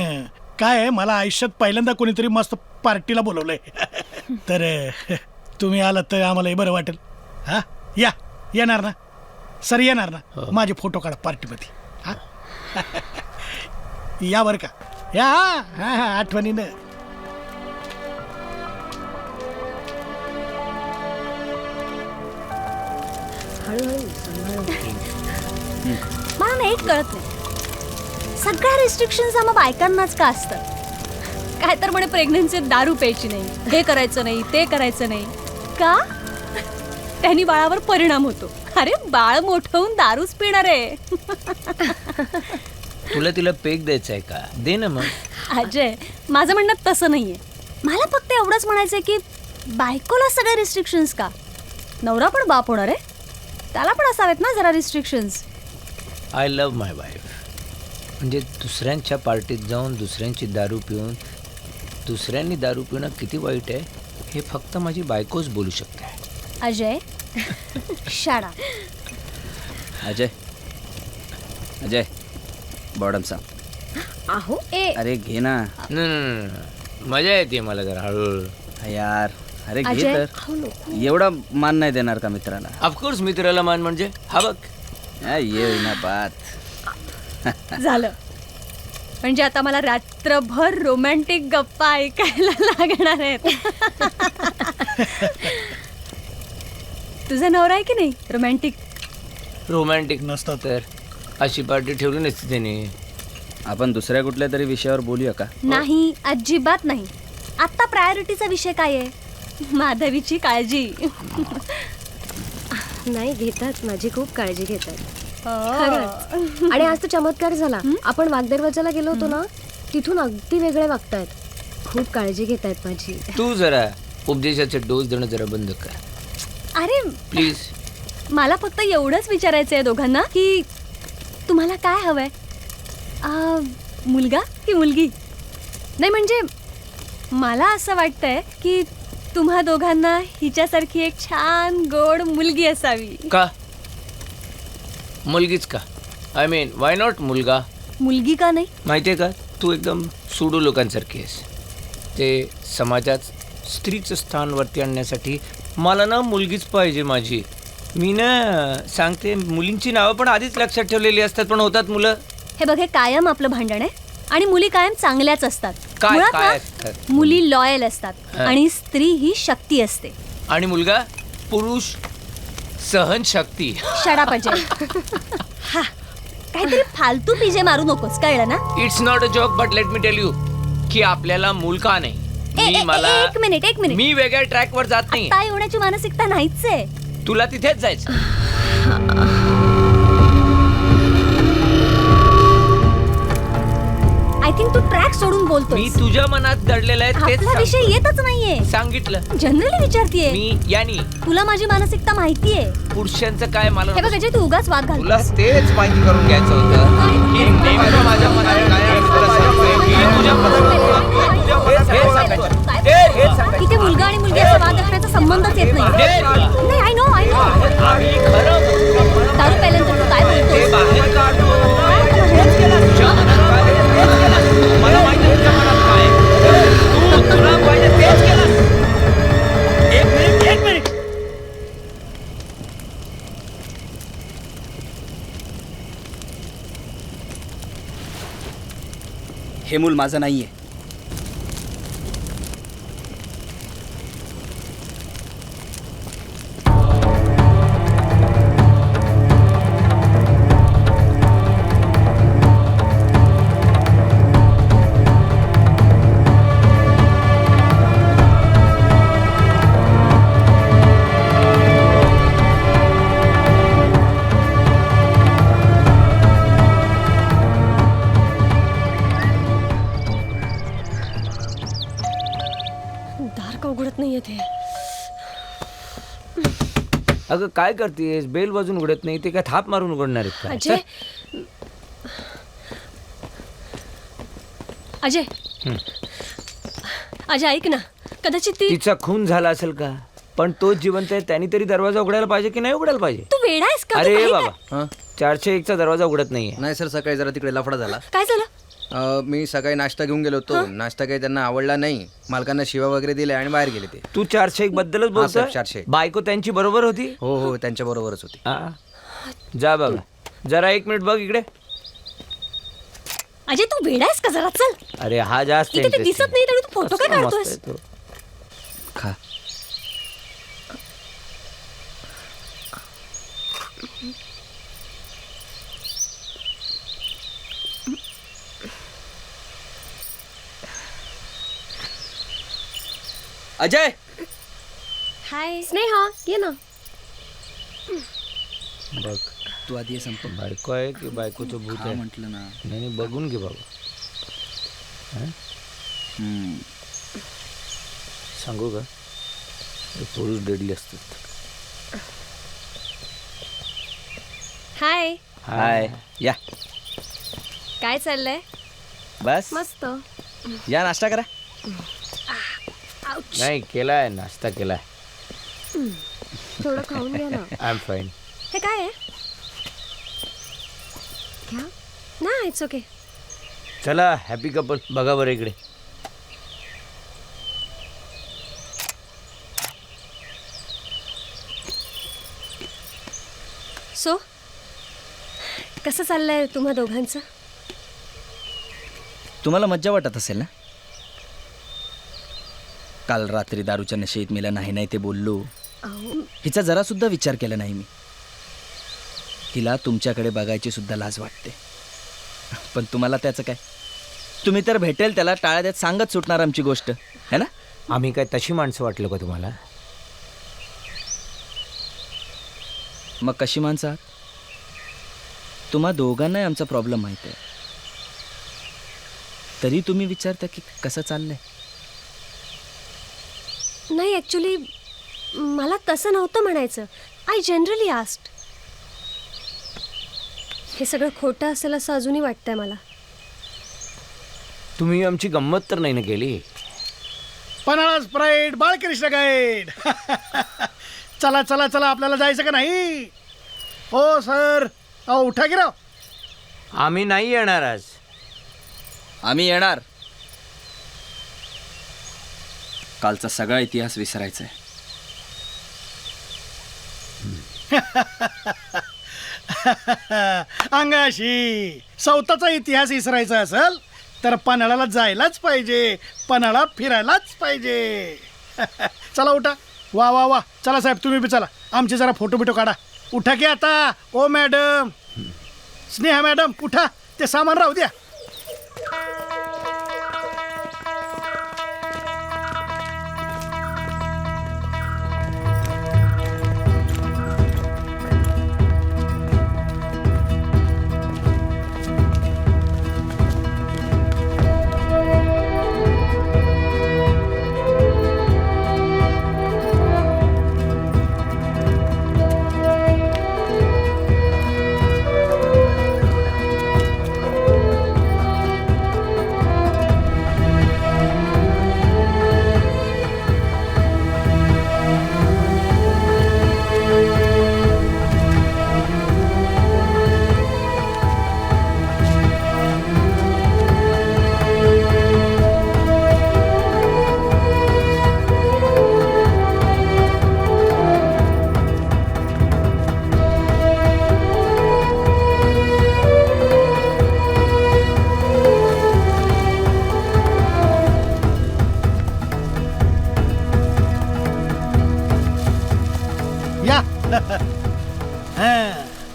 B: काय आहे, मला आयुष्यात पहिल्यांदा कोणीतरी मस्त पार्टीला बोलवलंय. तर तुम्ही आलात तर आम्हालाही बरं वाटेल. हा या, येणार ना सर? येणार ना? माझे फोटो काढा पार्टीमध्ये. हा या बरं का, या. हा हा आठवणीनं.
D: मला ना एक कळत नाही, सगळ्या रिस्ट्रिक्शन्स आम्हा बायकांनाच का असतात? काय तर म्हणे प्रेग्नन्सीत दारू प्यायची नाही, हे करायचं नाही, ते करायचं नाही. का? त्यांनी बाळावर परिणाम होतो. अरे बाळ मोठं होऊन दारूच पिणार आहे.
C: तुला तिला पेग द्यायचं आहे का? दे ना मग.
D: अजय, माझं म्हणणं तसं नाहीये. मला फक्त एवढंच म्हणायचंय की बायकोला सगळे रिस्ट्रिक्शन्स का? नवरा पण बाप होणार आहे, त्याला पण असावेत ना जरा restrictions.
C: I love my wife. म्हणजे दुसऱ्यांच्या पार्टीत जाऊन दुसऱ्यांची दारू पिऊन दुसऱ्यांनी दारू पिणं किती वाईट आहे हे फक्त माझी बायकोच बोलू शकते.
D: अजय, शाळा.
F: अजय बॉडम सांग.
D: आहो ए,
F: अरे घे ना.
C: मजा येते मला जरा हळूहळू.
F: यार अरे घे
D: अजय,
F: तर.
D: खाऊ नको.
F: एवढा मान नाही देणार का मित्राला?
C: ऑफकोर्स मित्राला मान म्हणजे हा बघ.
F: ये ना बात.
D: झालं. म्हणजे आता मला रात्रभर रोमॅन्टिक गप्पा ऐकायला लागणार आहेत. तुझा नवरा आहे की नाही रोमॅन्टिक?
C: रोमॅन्टिक नसता तर अशी पार्टी ठेवली नसती त्याने.
F: आपण दुसऱ्या कुठल्या तरी विषयावर बोलूया का?
D: नाही, अजिबात नाही. आता प्रायोरिटीचा विषय काय आहे? माधवीची काळजी.
I: नाही, घेतात, माझी खूप काळजी घेतात. खरंच. आणि आज तो चमत्कार झाला. आपण वागदरवाजाला गेलो होतो ना, तिथून अगदी वेगळे वागतायत. खूप काळजी घेतायत माझी.
C: तू जरा उपदेशाचे डोस देणं जरा बंद कर
D: अरे
C: प्लीज.
D: मला फक्त एवढंच विचारायचं आहे दोघांना की तुम्हाला काय हवंय? मुलगा की मुलगी? नाही म्हणजे मला असं वाटतंय की तुम्हा दोघांना हिच्यासारखी एक छान गोड मुलगी असावी.
C: का मुलगीच का? आय मीन वाय नॉट मुलगा?
D: मुलगी का नाही?
C: माहिती आहे का, तू एकदम सूडू लोकांसारखी आहेस. ते समाजात स्त्रीचं स्थान वरती आणण्यासाठी मला ना मुलगीच पाहिजे माझी. मी ना सांगते, मुलींची नावं पण आधीच लक्षात ठेवलेली असतात, पण होतात मुलं.
D: हे बघ, हे कायम आपलं भांडण आहे आणि मुली कायम चांगल्याच असतात.
C: काय
D: मुळात
C: काय
D: ना,
C: असतात?
D: मुली लॉयल असतात आणि स्त्री ही शक्ती असते.
C: आणि मुलगा पुरुष सहनशक्ती.
D: शडा पाहिजे. हा, काहीतरी फालतू पिजे मारू नकोस, कळलं ना?
C: It's not a joke, but let me tell you की आपल्याला मूल का नाही.
D: एक मिनिट
C: मी वेगळ्या ट्रॅकवर जात नाही.
D: आता येण्याची मानसिकता नाहीच आहे.
C: तुला तिथेच जायचं.
D: आय थिंक तू ट्रॅक सोडून बोलतोय.
C: मी तुझ्या मनात दडलेलं आहे तेच
D: आपला विषय
C: सांगतो.
D: येतच नाहीये.
C: सांगितलं
D: जनरली विचारतीये.
C: मी. यानी
D: तुला माझी मानसिकता माहितीये.
C: पुरुषांचं काय मला
D: हे बघ अजय, तू उगाच वाद घाल.
G: तुला तेच माहिती करून घ्यायचं होतं की नेमकं माझ्या मनात काय आहे, तुला सांगतोय की तुझ्या
D: इथे मुलगा आणि मुलगी असा वाद असण्याचा संबंधच येत नाही. नाही, आय नो दारू प्यायल्यानंतर तू काय बोलतोस?
C: बाहेर काढतो. तुझ्या मनात काय आहे, मला माहिती आहे तुझ्या मनात काय आहे. तुला पाहिजे तेच केलं.
B: एक मिनिट.
F: हे मूल माझं नाही आहे.
D: दार का उघडत नाहीये ते?
C: अगं काय करतेस? बेल वाजून उघडत नाही ते काय थाप मारून उघडणार आहेत का?
D: अजय, अजय, अजय ऐक ना, कदाचित ती.
C: तिचा खून झाला असेल का? पण तो जिवंत आहे, त्याने तरी दरवाजा उघडायला पाहिजे की नाही उघडायला पाहिजे?
D: तू वेडा आहेस का? तू
C: अरे
D: काही
C: बाबा, 401 चा दरवाजा उघडत नाहीये.
J: नाही सर, सकाळी जरा तिकडे लफडा झाला.
D: काय झालं?
J: मी सकाळी नाश्ता घेऊन गेलो होतो. नाश्ता काही त्यांना आवडला नाही. मालकांना शिवा वगैरे दिल्या आणि बाहेर गेले ते.
C: तू 401 बद्दलच बोलतोय?
J: 401.
C: बायको त्यांची बरोबर होती?
J: हो, त्यांच्या बरोबरच होती.
C: हा. जा बघा, जरा 1 मिनिट बघ इकडे.
D: अजय तू वेडा आहेस का? जरा चल.
C: अरे हा जास्त
D: इथे ते दिसत नाही तरी तू फोटो काय
C: मस्त
D: काढतोयस?
C: आहे तो.
F: खा. अजय,
D: हाय
I: स्नेहा ये ना.
C: बघ,
F: तू आधी हे संप.
C: बायको आहे की बायकोचं भूत आहे?
F: म्हटलं ना.
C: नाही बघून घे बाबा. सांगू का, पुरुष डेडली असतात.
D: हाय,
F: हाय, या.
D: काय चाललंय?
F: बस
I: मस्त.
F: या, नाश्ता करा.
C: नाही केलाय, नाश्ता केलाय.
I: थोडं खाऊन घ्या ना.
C: I am fine.
D: हे काय आहे?
I: घ्या ना, इट्स ओके.
C: चला हॅपी कपल. बघा बरं इकडे.
D: सो कसं चाललंय तुम्हा दोघांचं?
F: तुम्हाला मज्जा वाटत असेल ना? काल रात्री दारूच्या नशेत मेला नाही ते बोललो. हिचा जरा सुद्धा विचार केला नाही मी. हिला तुमच्याकडे बघायची सुद्धा लाज वाटते. पण तुम्हाला त्याचं काय? तुम्ही तर भेटेल त्याला टाळ्या देत सांगत सुटणार आमची गोष्ट, है ना?
C: आम्ही काय तशी माणसं वाटलो का तुम्हाला?
F: मग कशी माणसं आहात? तुम्हा दोघांनाही आमचा प्रॉब्लेम माहीत आहे, तरी तुम्ही विचारता की कसं चाललंय.
D: नाही, ॲक्च्युली मला तसं नव्हतं म्हणायचं. I generally asked. हे सगळं खोटं असेल असं अजूनही वाटतंय मला.
C: तुम्ही आमची गंमत तर नाही ना केली?
B: Panhala sprite Balkrishna guide. चला चला चला, आपल्याला जायचं का नाही? हो सर. अहो उठा की राव.
C: आम्ही नाही येणार आज.
F: आम्ही येणार. कालचा सगळा इतिहास विसरायचा आहे.
B: अंगाशी सौताचा इतिहास विसरायचा असेल तर पन्हाळ्याला जायलाच पाहिजे, पन्हाळा फिरायलाच पाहिजे. चला उठा. वा वा वा. चला साहेब तुम्ही बी चला, आमचे जरा फोटो बिटो काढा. उठा की आता. ओ मॅडम, स्नेहा मॅडम उठा, ते सामान राहू द्या.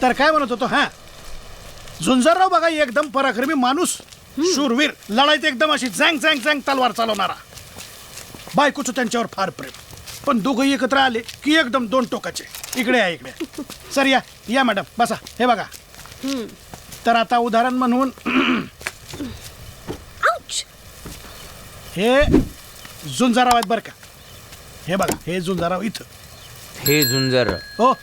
B: तर काय म्हणत होतो? हा, झुंजरराव बघा एकदम पराक्रमी माणूस, शूरवीर, लढाईत एकदम अशी झँग झँग झँग तलवार चालवणारा. बायकोचं त्यांच्यावर फार प्रेम, पण दोघंही एकत्र आले की एकदम दोन टोकाचे. इकडे या, इकडे. सर या या मॅडम बसा. हे बघा. तर आता उदाहरण म्हणून हे झुंजाराव आहेत बरं का. हे बघा, हे झुंजाराव इथं.
C: हे झुंजार.
B: हो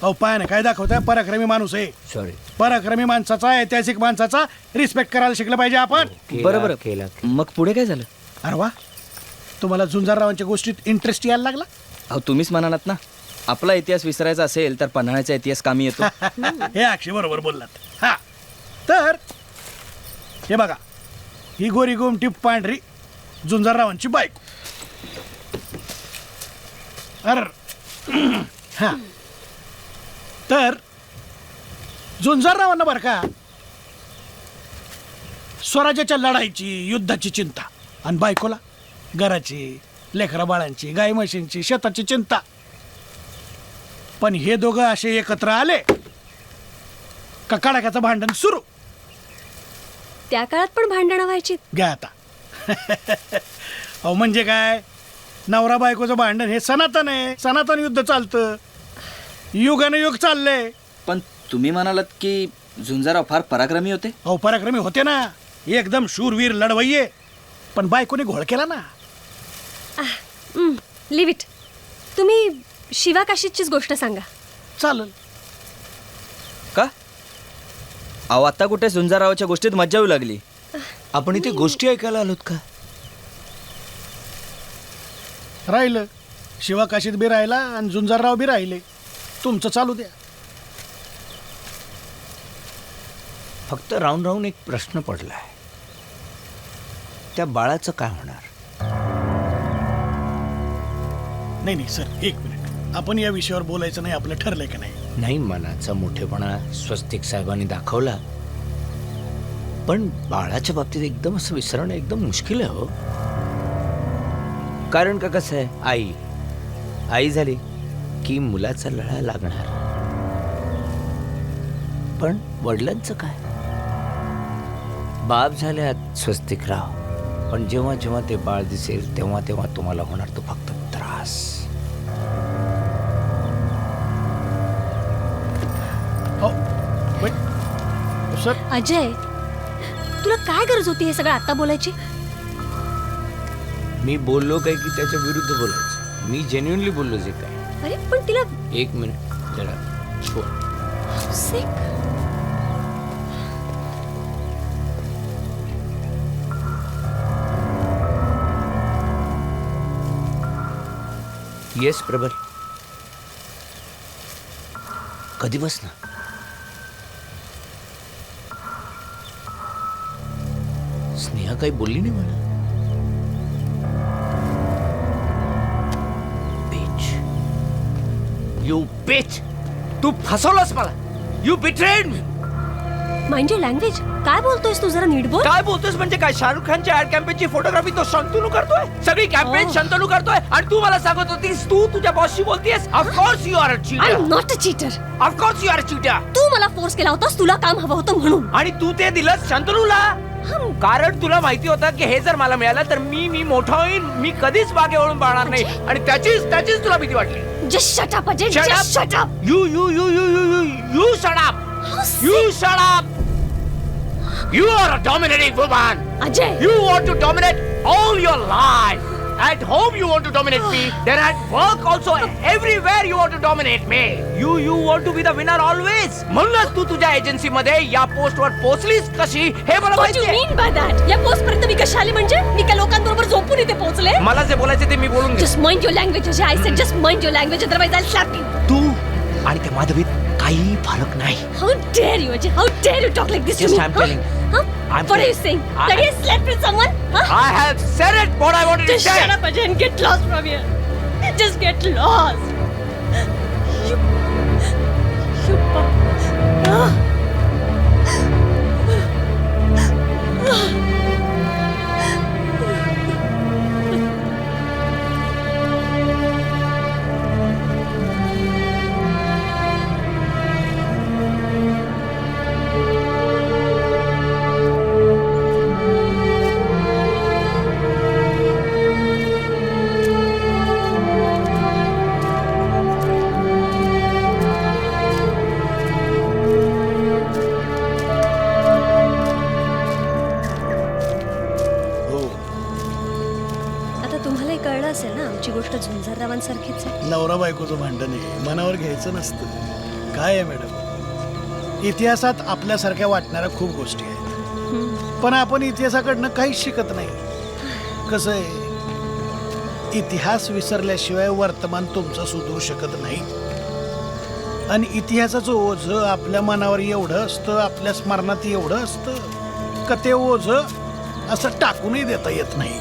B: अहो पाय ना काय दाखवताय? पराक्रमी माणूस आहे.
C: सॉरी.
B: पराक्रमी माणसाचा, ऐतिहासिक माणसाचा रिस्पेक्ट करायला शिकलं पाहिजे आपण.
F: बरोबर केला. मग पुढे काय झालं?
B: अरे वा, तुम्हाला झुंजाररावांच्या गोष्टीत इंटरेस्ट यायला लागला?
F: अहो तुम्हीच म्हणालात ना, आपला इतिहास विसरायचा असेल तर पन्हाळ्याचा इतिहास कामी येतो.
B: हे अक्षय बरोबर बोललात. हा, तर हे बघा, ही गोरी गोमटी पांढरी झुंजाररावांची बायको. हा, तर झुंजाररावांना बरं का स्वराज्याच्या लढाईची, युद्धाची चिंता, आणि बायकोला घराची, लेकरा बाळांची, गाई म्हशींची, शेताची चिंता. पण हे दोघं असे एकत्र आले का कडाक्याचं भांडण सुरू.
I: त्या काळात पण भांडणं व्हायची.
B: घ्या आता. अहो म्हणजे काय, नवरा बायकोचं भांडण हे सनातन आहे. सनातन युद्ध चालतं, युगाने युग चाललंय.
F: पण तुम्ही म्हणालात की झुंजाराव फार पराक्रमी होते.
B: अहो पराक्रमी होते ना, एकदम शूरवीर लढवय्ये. पण बायकोने घोळ केला ना.
I: Leave it. तुम्ही शिवा काशीदचीच गोष्ट सांगा.
B: चालेल
F: का? अहो आता कुठे झुंजारावाच्या गोष्टीत मज्जा येऊ लागली.
C: आपण इथे गोष्टी ऐकायला आलोत का?
B: राहिलं शिवा काशीद बी राहिला आणि झुंजारराव बी राहिले. तुमचं चालू द्या.
C: फक्त राहून राहून एक प्रश्न पडलाय, त्या बाळाचं काय होणार?
B: नाही नाही सर, एक मिनिट. आपण या विषयावर बोलायचं नाही. आपलं ठरलंय का नाही?
C: नाही, मनाचा मोठेपणा स्वस्तिक साहेबांनी दाखवला, पण बाळाच्या बाबतीत एकदम असं विसरणं एकदम मुश्किल आहे हो. कारण का कसं आहे, आई झाली की मुलाचा लळा लागणार. पण वडिलांचं काय? बाप झाल्यात स्वस्तिकराव, पण जेव्हा जेव्हा ते बाळ दिसेल तेव्हा तेव्हा तुम्हाला होणार तो फक्त त्रास.
B: सर
I: अजय, तुला काय गरज होती हे सगळं आता बोलायची?
C: मी बोललो काय की त्याच्या विरुद्ध बोलायचं? मी जेन्युइनली बोललो जे काय.
I: अरे पण तिला
C: एक मिनिट जरा फोन. येस प्रबल. कधी बस ना. स्नेहा काही बोलली नाही मला. यू बिच, तू फसवलंस मला. You betrayed me.
D: Mind your language. काय बोलतोयस तू, जरा नीट बोल.
C: काय बोलतोस म्हणजे काय? शाहरुख खानच्या ऍड कॅम्पेनची फोटोग्राफी तो शंतनू करतोय. सगळी कॅम्पेन शंतनू करतोय आणि तू मला सांगत होतीस तू तुझ्या बॉसशी बोलतेस. Of course you are a
D: I
C: cheater.
D: Am not a cheater.
C: Of course you are a cheater.
D: तू मला फोर्स केला होतास, तुला काम हवं होतं म्हणून.
C: आणि तू ते दिलंस शंतनूला. कारण तुला माहिती होतं की हे जर मला मिळालं तर मी मोठा होईन. मी कधीच मागे वळून पाहणार नाही. आणि त्याचीच तुला भीती वाटली.
D: Just shut up, Ajay.
C: Shut
D: Just
C: up.
D: shut up.
C: You shut up. You shut up. You are a dominating woman.
D: Ajay.
C: You want to dominate all your life. At home you want to dominate me. Then at work also, everywhere you want to dominate me. You want to be the winner always. म्हणूनच तू तुझ्या agency मध्ये या पोस्टवर पोहोचलीस कशी हे मला
D: What do you
C: माहिती
D: mean by that? या पोस्ट पर्यंत मी कशी आली म्हणजे? मी काय लोकांबरोबर झोपून इथे पोहोचले?
C: मला जे बोलायचे ते मी बोलून घे.
D: Just mind your language, Ajay. I said just mind your language, otherwise I'll slap you.
C: तू आणि त्या माधवीत काही फरक नाही.
D: How dare you, Ajay? How dare you talk like this
C: Just
D: to me?
C: I'm telling.
D: Huh?
C: I'm
D: What are you
C: telling.
D: saying? That you slept with someone? Huh?
C: I have said it what I wanted to
D: Just
C: say.
D: shut up, Ajay, and get lost from here. Just get lost. आता तुम्हालाही कळलं असेल ना, आमची गोष्ट झुंजाररावांसारखीच आहे.
B: नवरा बायकोचं भांडण आहे, मनावर घ्यायचं नसतं. काय आहे मॅडम, इतिहासात आपल्यासारख्या वाटणाऱ्या खूप गोष्टी आहेत, पण आपण इतिहासाकडनं काहीच शिकत नाही. कसं आहे, इतिहास विसरल्याशिवाय वर्तमान तुमचं सुधरू शकत नाही. आणि इतिहासाचं ओझं आपल्या मनावर एवढं असतं, आपल्या स्मरणात एवढं असतं का ते ओझं असं टाकूनही देता येत नाही.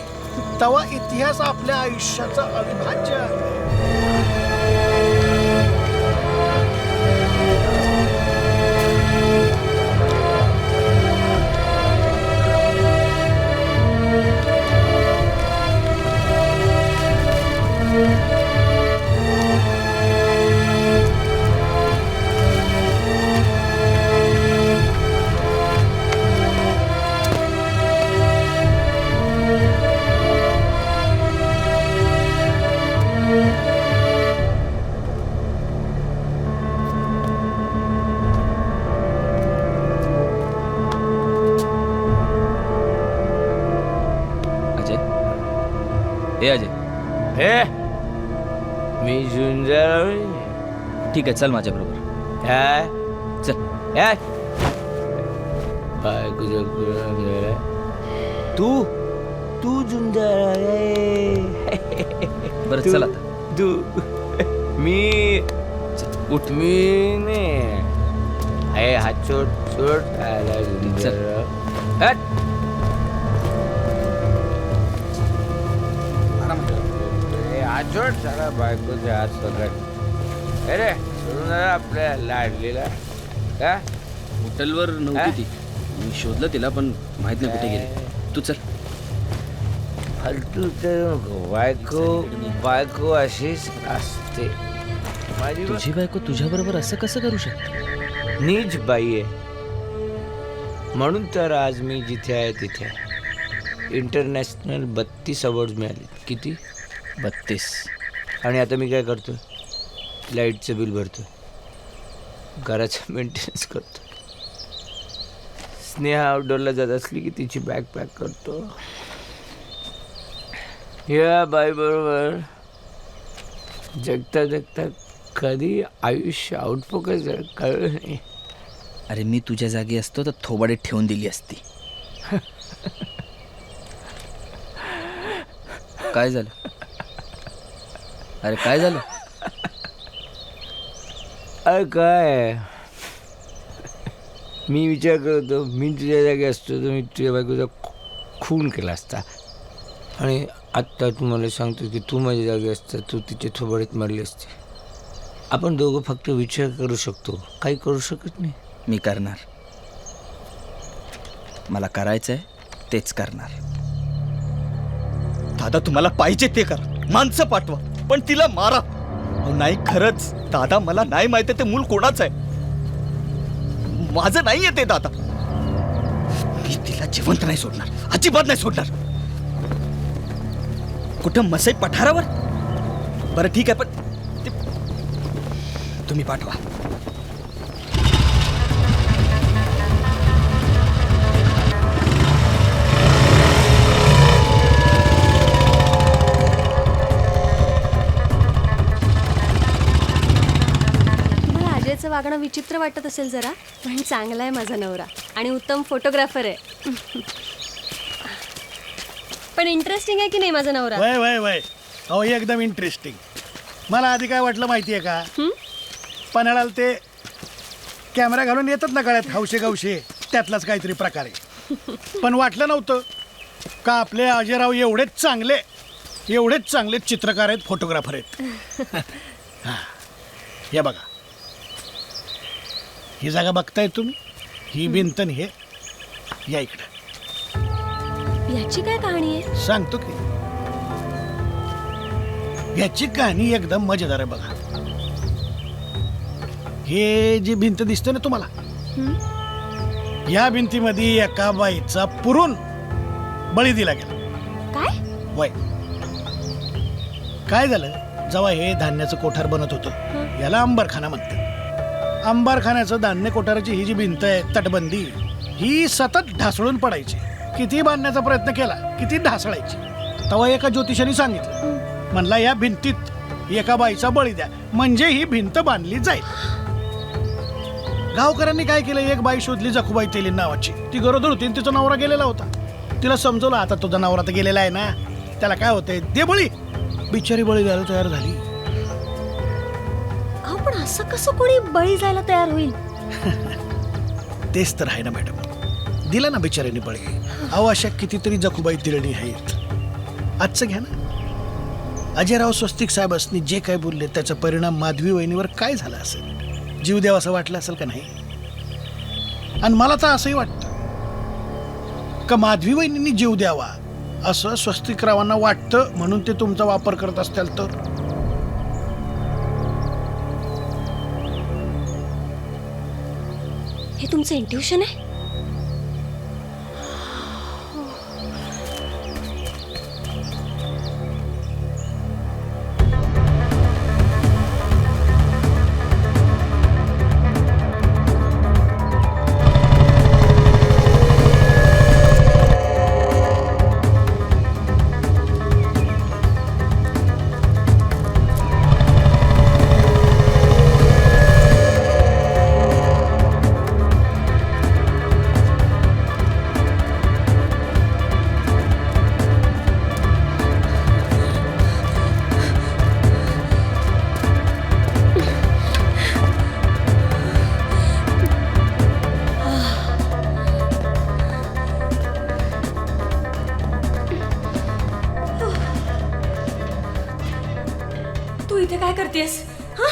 B: तेव्हा इतिहास आपल्या आयुष्याचा अविभाज्य आहे.
F: हे अजय.
C: हे मी झुंजार.
F: ठीक आहे, चल माझ्या बरोबर. चल.
C: तू झुंजार.
F: बरं चल आता.
C: तू मी उठ. मी ने हात सोड. आला झुंजार. आजोड सगळा बायकोच्या हात पकड. अरे सोडून आपल्या लाडलीला. का
F: हॉटेलवर नव्हती ती, मी शोधलं तिला पण माहित नाही कुठे गेली. तू चल.
C: फालतू तर बायको अशीच असते. माझी
F: तुझी बायको तुझ्याबरोबर असं कसं करू शकते?
C: नीच बाई आहे. म्हणून तर आज मी जिथे आहे तिथे आहे. इंटरनॅशनल 32 अवॉर्ड मिळाले. किती?
F: 32.
C: आणि आता मी काय करतो? लाईटचं बिल भरतो, घराचं मेंटेनन्स करतो. स्नेहा आउटडोअरला जात असली की तिची बॅग पॅक करतो. या बाईबरोबर जगता जगता कधी आयुष्य आउटफोकस कळलं नाही.
F: अरे मी तुझ्या जागी असतो तर थोबाडे ठेवून दिली असती. काय झालं? अरे काय झालं?
C: अरे काय मी विचार करतो, मी तुझ्या जागी असतो तर मी तुझ्या बायकोचा खून केला असता. आणि आत्ता तुम्हाला सांगतो की तू माझ्या जागी असता तू तिच्या थोबाडीत मारली असते. आपण दोघं फक्त विचार करू शकतो, काही करू शकत नाही.
F: मी करणार. मला करायचंय तेच करणार. दादा तुम्हाला पाहिजे ते कर, माणसं पाठवा, पण तिला मारा. अहो, नाही खरंच दादा, मला नाही माहिती ते मूल कोणाचं आहे. माझं नाही आहे ते दादा. मी तिला जिवंत नाही सोडणार, अजिबात नाही सोडणार. कुठं मसई पठारावर? बरं ठीक आहे, पण तुम्ही पाठवा.
I: तुम्हाला अजयचं वागणं विचित्र वाटत असेल जरा, पण चांगला आहे माझा नवरा आणि उत्तम फोटोग्राफर आहे. पण इंटरेस्टिंग आहे की नाही माझा नवरा?
B: वय वय वय अहो एकदम इंटरेस्टिंग. मला आधी काय वाटलं माहिती आहे का, पन्हाळ्याला ते कॅमेरा घालून येतात ना गळ्यात हौशे गवशे, त्यातलाच काहीतरी प्रकार आहे. पण वाटलं नव्हतं का आपले अजयराव एवढेच चांगले चित्रकार आहेत, फोटोग्राफर आहेत. हां, हे बघा, ही जागा बघताय तुम्ही, ही भिंत आणि हे, या इकडं
I: याची काय कहाणी आहे?
B: सांगतो की. याची कहाणी एकदम मजेदार आहे बघा. हे जी भिंत दिसते ना तुम्हाला, या भिंतीमध्ये एका बाईचा पुरून बळी दिला गेला.
I: काय?
B: वय काय झालं, जेव्हा हे धान्याचं कोठार बनत होतं, याला अंबारखाना म्हणतात. अंबारखान्याचं धान्य कोठाराची ही जी भिंत आहे, तटबंदी, ही सतत ढासळून पडायची. किती बांधण्याचा प्रयत्न केला, किती ढासळायची. तेव्हा एका ज्योतिषाने सांगितलं, म्हणला या भिंतीत एका बाईचा बळी द्या, म्हणजे ही भिंत बांधली जाईल. गावकऱ्यांनी काय केलं, एक बाई शोधली, जखुबाई तेली नावाची. ती गरोदर होती, तिचा नवरा गेलेला होता. तिला समजवलं, आता तुझा नवरा तर गेलेला आहे ना, त्याला काय होतंय, दे बळी. बिचारी बळी द्यायला तयार झाली.
I: अहो पण असं कसं कोणी बळी जायला तयार होईल?
B: तेच तर आहे ना मॅडम, दिला ना बिचाऱ्याने बळी. अहो अशा कितीतरी जखुबाई तिरणी आहेत. आजचं घ्या ना, अजयराव स्वस्तिक साहेबांनी जे काय बोलले त्याचा परिणाम माधवी वहिनीवर काय झाला असेल, जीव द्यावा असं वाटलं असेल का नाही? आणि मला तर असंही वाटतं का माधवी वहिनींनी जीव द्यावा असं स्वस्तिकरावांना वाटतं, म्हणून ते तुमचा वापर करत असतील. तर
I: हे तुमचं इंट्युशन आहे? इथे काय करतेस? हा,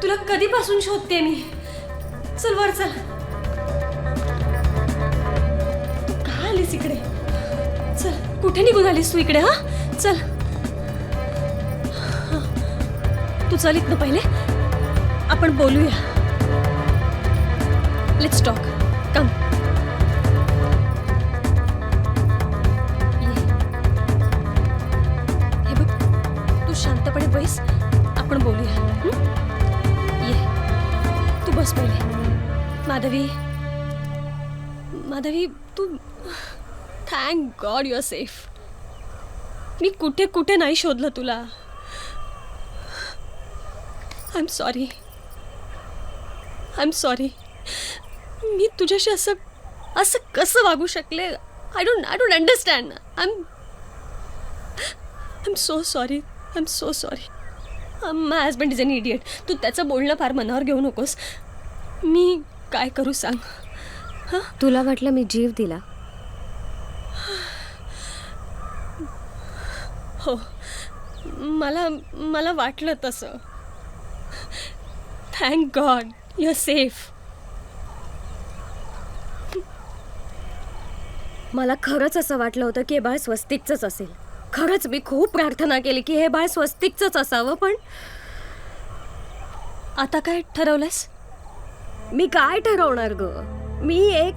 I: तुला कधीपासून शोधते मी. चल वर चल. तू का आलीस इकडे? चल, कुठे निघून आलीस तू इकडे? हा चल, तू चल इथनं पहिले, आपण बोलूया. Let's talk. कम. हे बघ, तू शांतपणे बैस, आपण बोलूया. ये, तू बस पहिले. माधवी, माधवी, तू, thank God you are safe. मी कुठे कुठे नाही शोधलं तुला. I am sorry, I am sorry. मी तुझ्याशी असं असं कसं वागू शकले? I don't understand. I am so sorry.
D: I am so sorry. My husband is an idiot. तू त्याचं बोलणं फार मनावर घेऊ नकोस. मी काय करू सांग.
I: तुला वाटलं मी जीव दिला?
D: हो, मला वाटलं तसं. Thank God you are safe.
I: मला खरंच असं वाटलं होतं की हे बाळ स्वस्तिकचंच असेल. खरंच मी खूप प्रार्थना केली की हे बाळ स्वस्तिकचंच असावं. पण
D: आता काय ठरवलंस?
I: मी काय ठरवणार ग? मी एक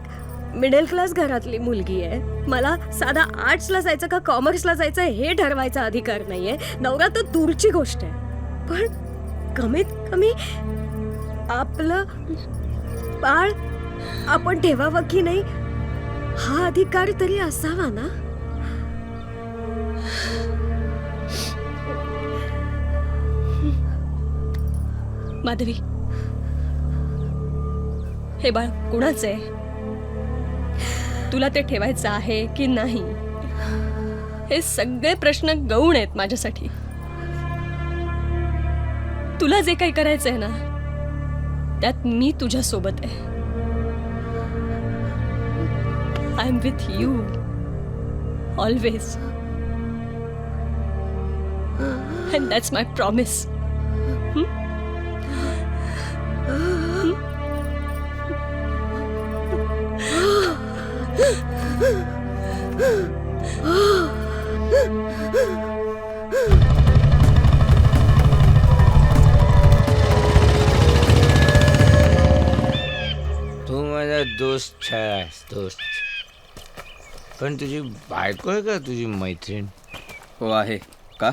I: मिडल क्लास घरातली मुलगी आहे. मला साधा आर्ट्सला जायचं का कॉमर्सला जायचं हे ठरवायचा अधिकार नाहीये. नवरा तर दूरची गोष्ट आहे. पण कमीत कमी आपलं बाळ आपण ठेवावं की नाही हा अधिकार तरी असावा ना.
D: माधवी, हे बाळ कुणाचं आहे? तुला ते ठेवायचं आहे की नाही? हे सगळे प्रश्न गौण आहेत माझ्यासाठी. तुला जे काही करायचं आहे ना त्यात मी तुझ्या सोबत आहे. I am with you always. And that's my promise.
K: तू माझा दोस्त आहेस, दोस्त. पण तुझी बायको आहे का तुझी मैत्रीण?
F: हो आहे. का?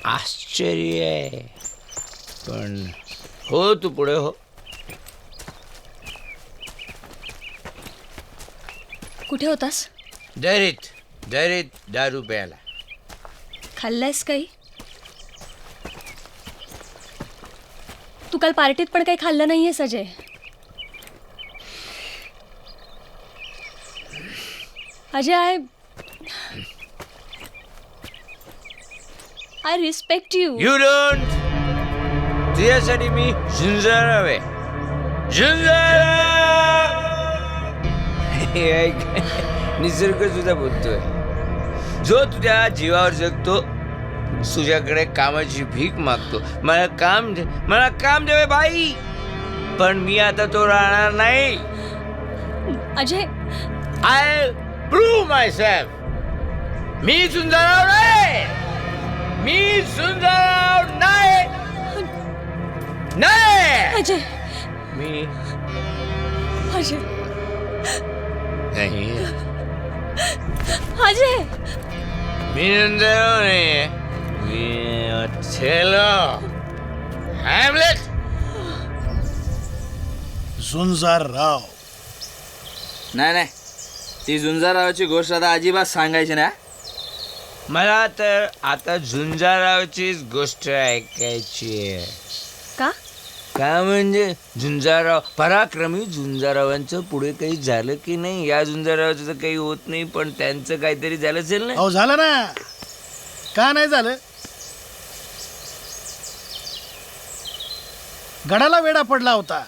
K: आश्चर्य आहे. पण हो, तू पुढे हो.
D: कुठे होतास?
K: दरीत दारू प्यायला.
D: खाल्लंयस काही? तू काल पार्टीत पण काही खाल्लं नाहीयेस Ajay. Ajay, I respect you.
K: You don't. तुझ्यासाठी मी झुंजाराव आहे. निसर्ग सुद्धा बोलतोय. जो तुझ्या जीवावर जगतो, तुझ्याकडे कामाची भीक मागतो. मला काम दे बाई. पण मी आता तो राहणार नाही.
D: Ajay,
K: I prove myself. मी झुंजाराव नाही.
D: अजय,
K: मी
D: अजय,
K: नाही.
D: अजय.
K: मी झुंजाराव नाही. मी ऑथेलो. हॅमलेट.
B: झुंजारराव.
F: नाही, ती झुंजारावाची गोष्ट आता अजिबात सांगायची ना.
K: मला तर आता झुंजारावचीच गोष्ट ऐकायची आहे. का म्हणजे झुंजाराव, पराक्रमी झुंजारावांचं पुढे काही झालं की नाही? या झुंजारावाचं तर काही होत नाही, पण त्यांचं काहीतरी झालं असेल ना.
B: अहो झालं ना. का नाही झालं? गडाला वेडा पडला होता.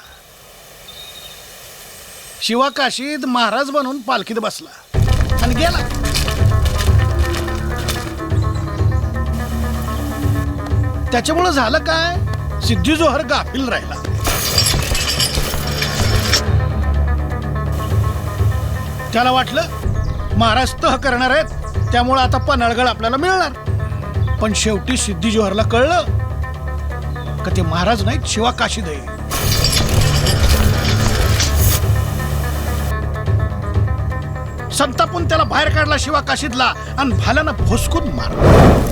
B: शिवाकाशीत महाराज बनून पालखीत बसला आणि गेला. त्याच्यामुळं झालं काय? सिद्धी जोहर गाफील राहिला. त्याला वाटलं महाराज तह करणार आहेत, त्यामुळं आता पन्हाळगड आपल्याला मिळणार. पण शेवटी सिद्धी जोहरला कळलं का ते महाराज नाहीत, शिवाकाशीद आहे. संतापून त्याला बाहेर काढला शिवाकाशीदला आणि भाल्यानं भोसकून मारला.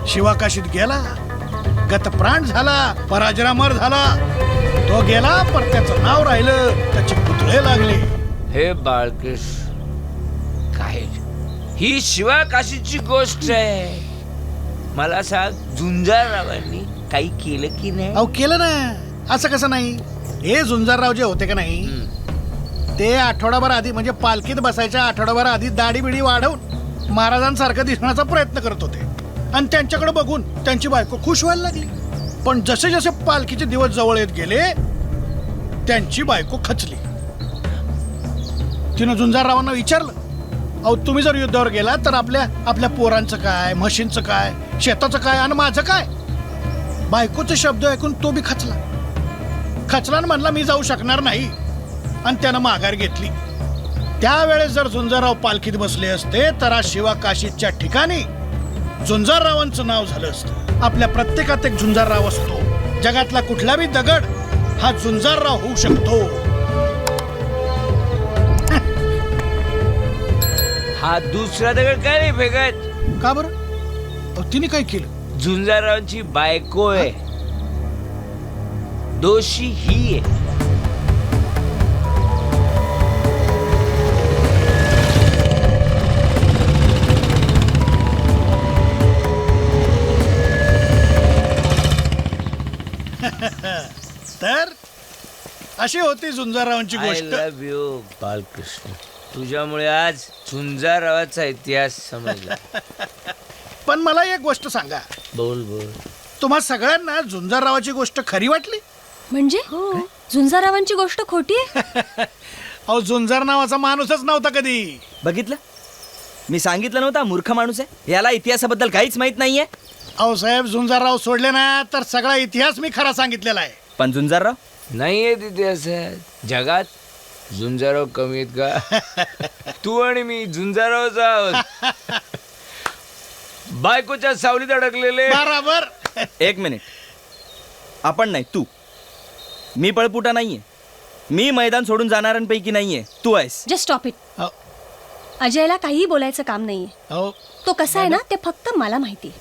B: शिवाकाशीत गेला, गतप्राण झाला, पराजरामर झाला. तो गेला पण त्याचं नाव राहिलं, त्याचे पुतळे लागले.
K: हे बाळकृष, काय ही शिवाकाशीची गोष्ट आहे. मला सांग, झुंजाररावांनी काही केलं की नाही?
B: अहो केलं ना. असं कसं नाही? हे झुंजारराव जे होते का नाही, ते आठवडाभर आधी म्हणजे पालखीत बसायच्या आठवडाभर आधी दाढी बिडी वाढवून महाराजांसारखं दिसण्याचा प्रयत्न करत होते आणि त्यांच्याकडे बघून त्यांची बायको खुश व्हायला लागली. पण जसे जसे पालखीचे दिवस जवळ येत गेले त्यांची बायको खचली. तिनं झुंजाररावांना विचारलं, अहो तुम्ही जर युद्धावर गेला तर आपल्या पोरांचं काय, म्हशींचं काय, शेताचं काय आणि माझं काय. बायकोचे शब्द ऐकून तो बी खचला आणि म्हणला मी जाऊ शकणार नाही आणि त्यानं माघार घेतली. त्यावेळेस जर झुंजारराव पालखीत बसले असते तर आज शिवा काशीच्या ठिकाणी झुंजाररावांचं नाव झालं असतं. आपल्या प्रत्येकात एक झुंजारराव असतो. जगातला कुठला बी दगड हा झुंजारराव होऊ शकतो.
K: हा दुसरा दगड काय नाही फेकत.
B: का बरं? तिने काय केलं?
K: झुंजाररावांची बायको आहे, दोषी ही आहे.
B: तर अशी होती झुंजाररावांची
K: आय
B: गोष्ट.
K: Love you Balkrishna. तुझ्यामुळे आज झुंजाररावाचा इतिहास समजला.
B: पण मला एक गोष्ट सांगा,
K: बोल बोल.
B: तुम्हा सगळ्यांना झुंजाररावाची गोष्ट खरी वाटली?
D: म्हणजे झुंजारावांची गोष्ट खोटी आहे?
B: अहो झुंजार नावाचा माणूसच नव्हता कधी.
F: बघितलं, मी सांगितलं नव्हता मूर्ख माणूस आहे, याला इतिहासाबद्दल काहीच माहित नाहीये.
B: अहो साहेब, झुंजारराव सोडले ना तर सगळा इतिहास मी खरा सांगितलेला आहे.
F: पण झुंजारराव
K: नाही आहेत इतिहासात. जगात झुंजाराव कमी आहेत का? तू आणि मी झुंजारावच आहोत. बायकोच्या सावलीत अडकलेले.
B: बरोबर.
F: एक मिनिट, आपण नाही, तू. मी पळपुटा नाहीये, मी मैदान सोडून जाणाऱ्यांपैकी नाहीये, तू आहेस.
D: Just stop it.
B: अहो,
D: अजयला काहीही बोलायचं काम नाहीये.
B: अहो,
D: तो कसा आहे ना ते फक्त मला माहिती.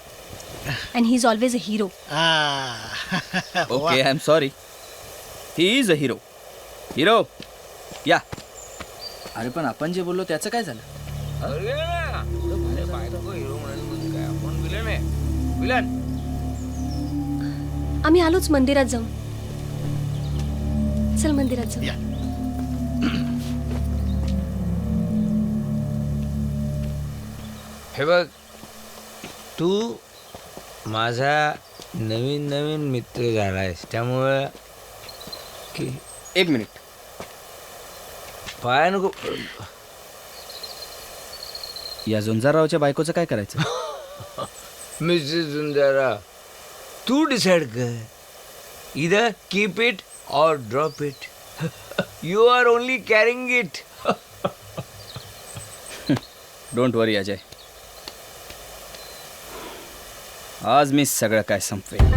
D: And he is always a hero.
F: Okay, I am sorry. He is a hero. Hero या. अरे पण आपण जे बोललो त्याचं काय झालं?
D: आम्ही आलोच मंदिरात जाऊन. चल मंदिरात जाऊ.
K: हे बघ, तू माझा नवीन नवीन मित्र झालायस, त्यामुळं की
F: एक मिनिट,
K: पाय नको.
F: या झुंजाररावच्या बायकोचं काय करायचं?
K: मिस्टर झुंजाराव, तू डिसाइड कर. इधर कीप इट और drop it. You are only carrying it.
F: Don't worry Ajay, आज मी सगळं काय संपवेन.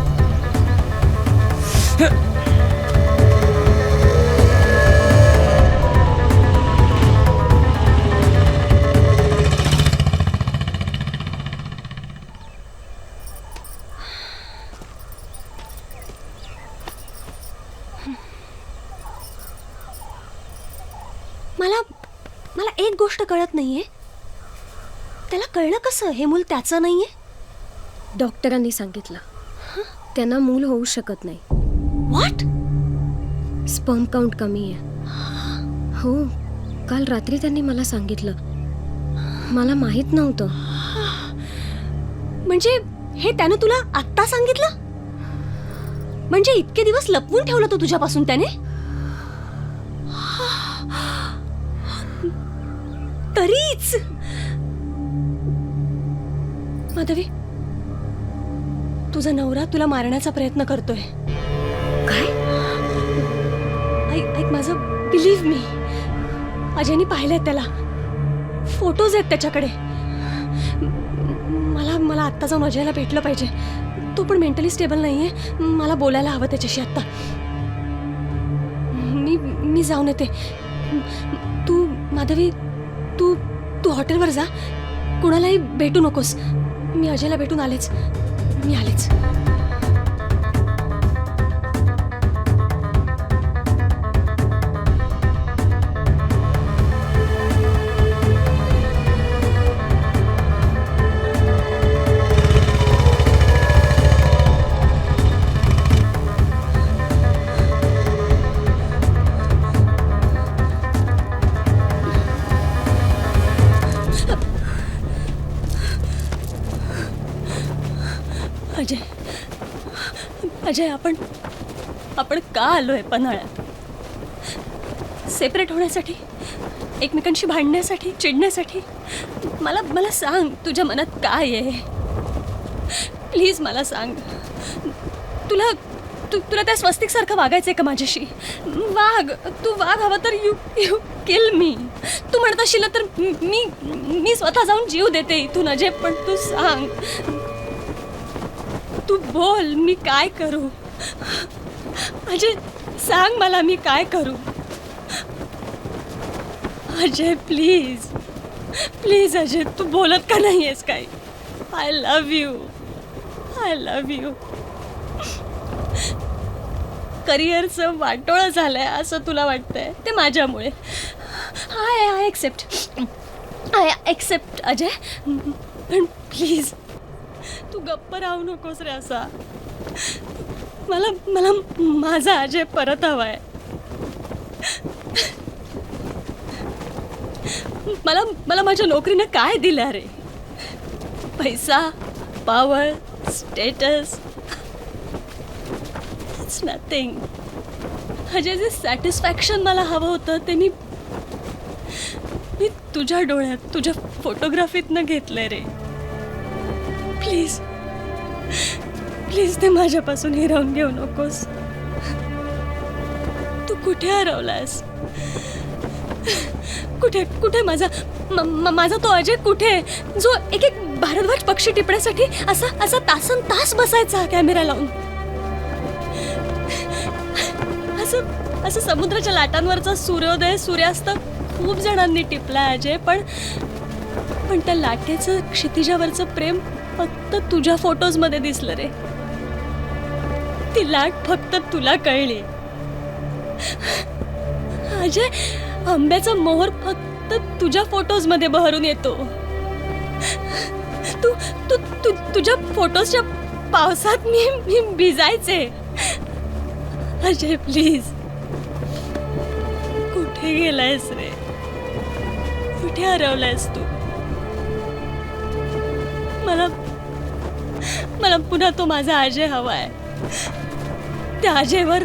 D: मला एक गोष्ट कळत नाहीये, त्याला कळलं कसं हे मूल त्याचं नाहीये?
I: डॉक्टरांनी सांगितलं त्यांना मूल होऊ शकत नाही.
D: व्हॉट?
I: स्पर्म काउंट कमी आहे. हो, काल रात्री त्यांनी मला सांगितलं. मला माहित नव्हतं.
D: म्हणजे हे त्यानं तुला आत्ता सांगितलं? म्हणजे इतके दिवस लपवून ठेवलं तो तुझ्यापासून त्याने? तरीच माधवी, तुझा नवरा तुला मारण्याचा प्रयत्न करतोय.
I: काय?
D: ऐक माझं, बिलीव्ह मी. अजयनी पाहिलंय त्याला, फोटोज आहेत त्याच्याकडे. मला आत्ता जाऊन अजयला भेटलं पाहिजे. तो पण मेंटली स्टेबल नाहीये. मला बोलायला हवं त्याच्याशी आत्ता. मी जाऊन येते. तू माधवी, तू हॉटेलवर जा, कुणालाही भेटू नकोस. मी अजयला भेटून आलेच. मी आलेच.
I: अजय अजय आपण का आलोय पन्हाळ्यात? सेपरेट होण्यासाठी, एकमेकांशी भांडण्यासाठी, चिडण्यासाठी? मला सांग तुझ्या मनात काय आहे. प्लीज मला सांग. तुला त्या स्वस्तिक सारखं वागायचंय का माझ्याशी? तू वाघ हवा तर यू किल मी. तू म्हणत असशील तर मी स्वतः जाऊन जीव देते इथून अजय. पण तू सांग, तू बोल, मी काय करू? अजय सांग मला, मी काय करू? अजय प्लीज प्लीज अजय, तू बोलत का नाही आहेस काय? I love you. करिअरचं वाटोळं झालंय असं तुला वाटतंय ते माझ्यामुळे. I accept Ajay. पण प्लीज तू गप्प राहू नकोस रे असा. मला माझा अजय परत हवाय. मला माझ्या नोकरीने काय दिलं रे? पैसा, power, status, it's nothing. Ajay जे सॅटिस्फॅक्शन मला हवं होतं ते मी तुझ्या डोळ्यात, तुझ्या फोटोग्राफीतनं घेतलंय रे. प्लीज प्लीज ते माझ्यापासून हिरावून घेऊ नकोस. तू कुठे हरवलास? कुठे माझा तो अजय कुठे, जो एक भारतभर पक्षी टिपण्यासाठी असा तासन तास बसायचा कॅमेरा लावून? असं समुद्राच्या लाटांवरचा सूर्योदय, सूर्यास्त खूप जणांनी टिपलाय अजय. पण त्या लाटेचं, क्षितिजावरचं प्रेम फक्त तुझ्या फोटोजमध्ये दिसलं रे. ती लाट फक्त तुला कळली अजय. आंब्याचा मोहर फक्त तुझ्या फोटोजमध्ये बहरून येतो. तुझ्या फोटोजच्या पावसात मी भिजायचे. अजय प्लीज, कुठे गेलायस रे? कुठे हरवलायस तू? मला पुन्हा तो माझा अजय हवाय. त्या अजयवर,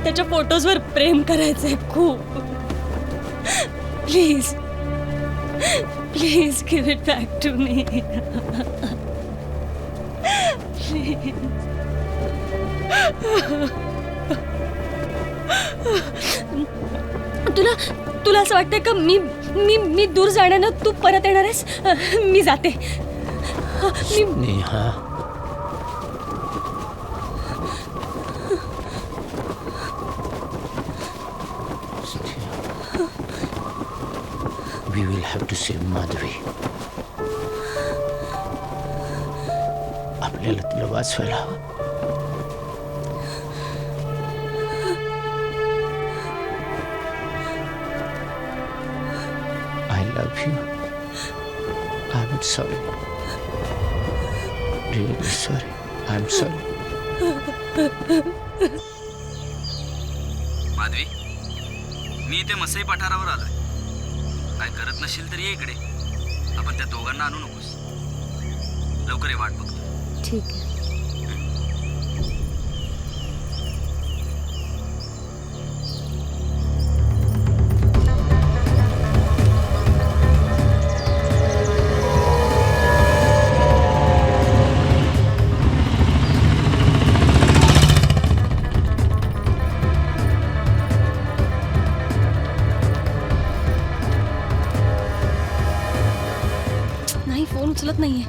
I: त्याच्या फोटोजवर प्रेम करायचंय खूप. Please please give it back to me. Please. तुला असं वाटतंय का मी दूर जाण्यानं तू परत येणार आहेस? मी जाते.
C: Neha, we will have to save Madhavi. आपल्याला तिला वाचवायला हवं. I love you. I'm sorry. Really sorry. I'm sorry.
F: Madhavi, मी इथे मसई पठारावर आलोय. काय करत नशील तर ये इकडे. आपण त्या दोघांना आणू नकोस. लवकर ये, वाट बघतो.
I: ठीक आहे. फोन उचलत नाहीये.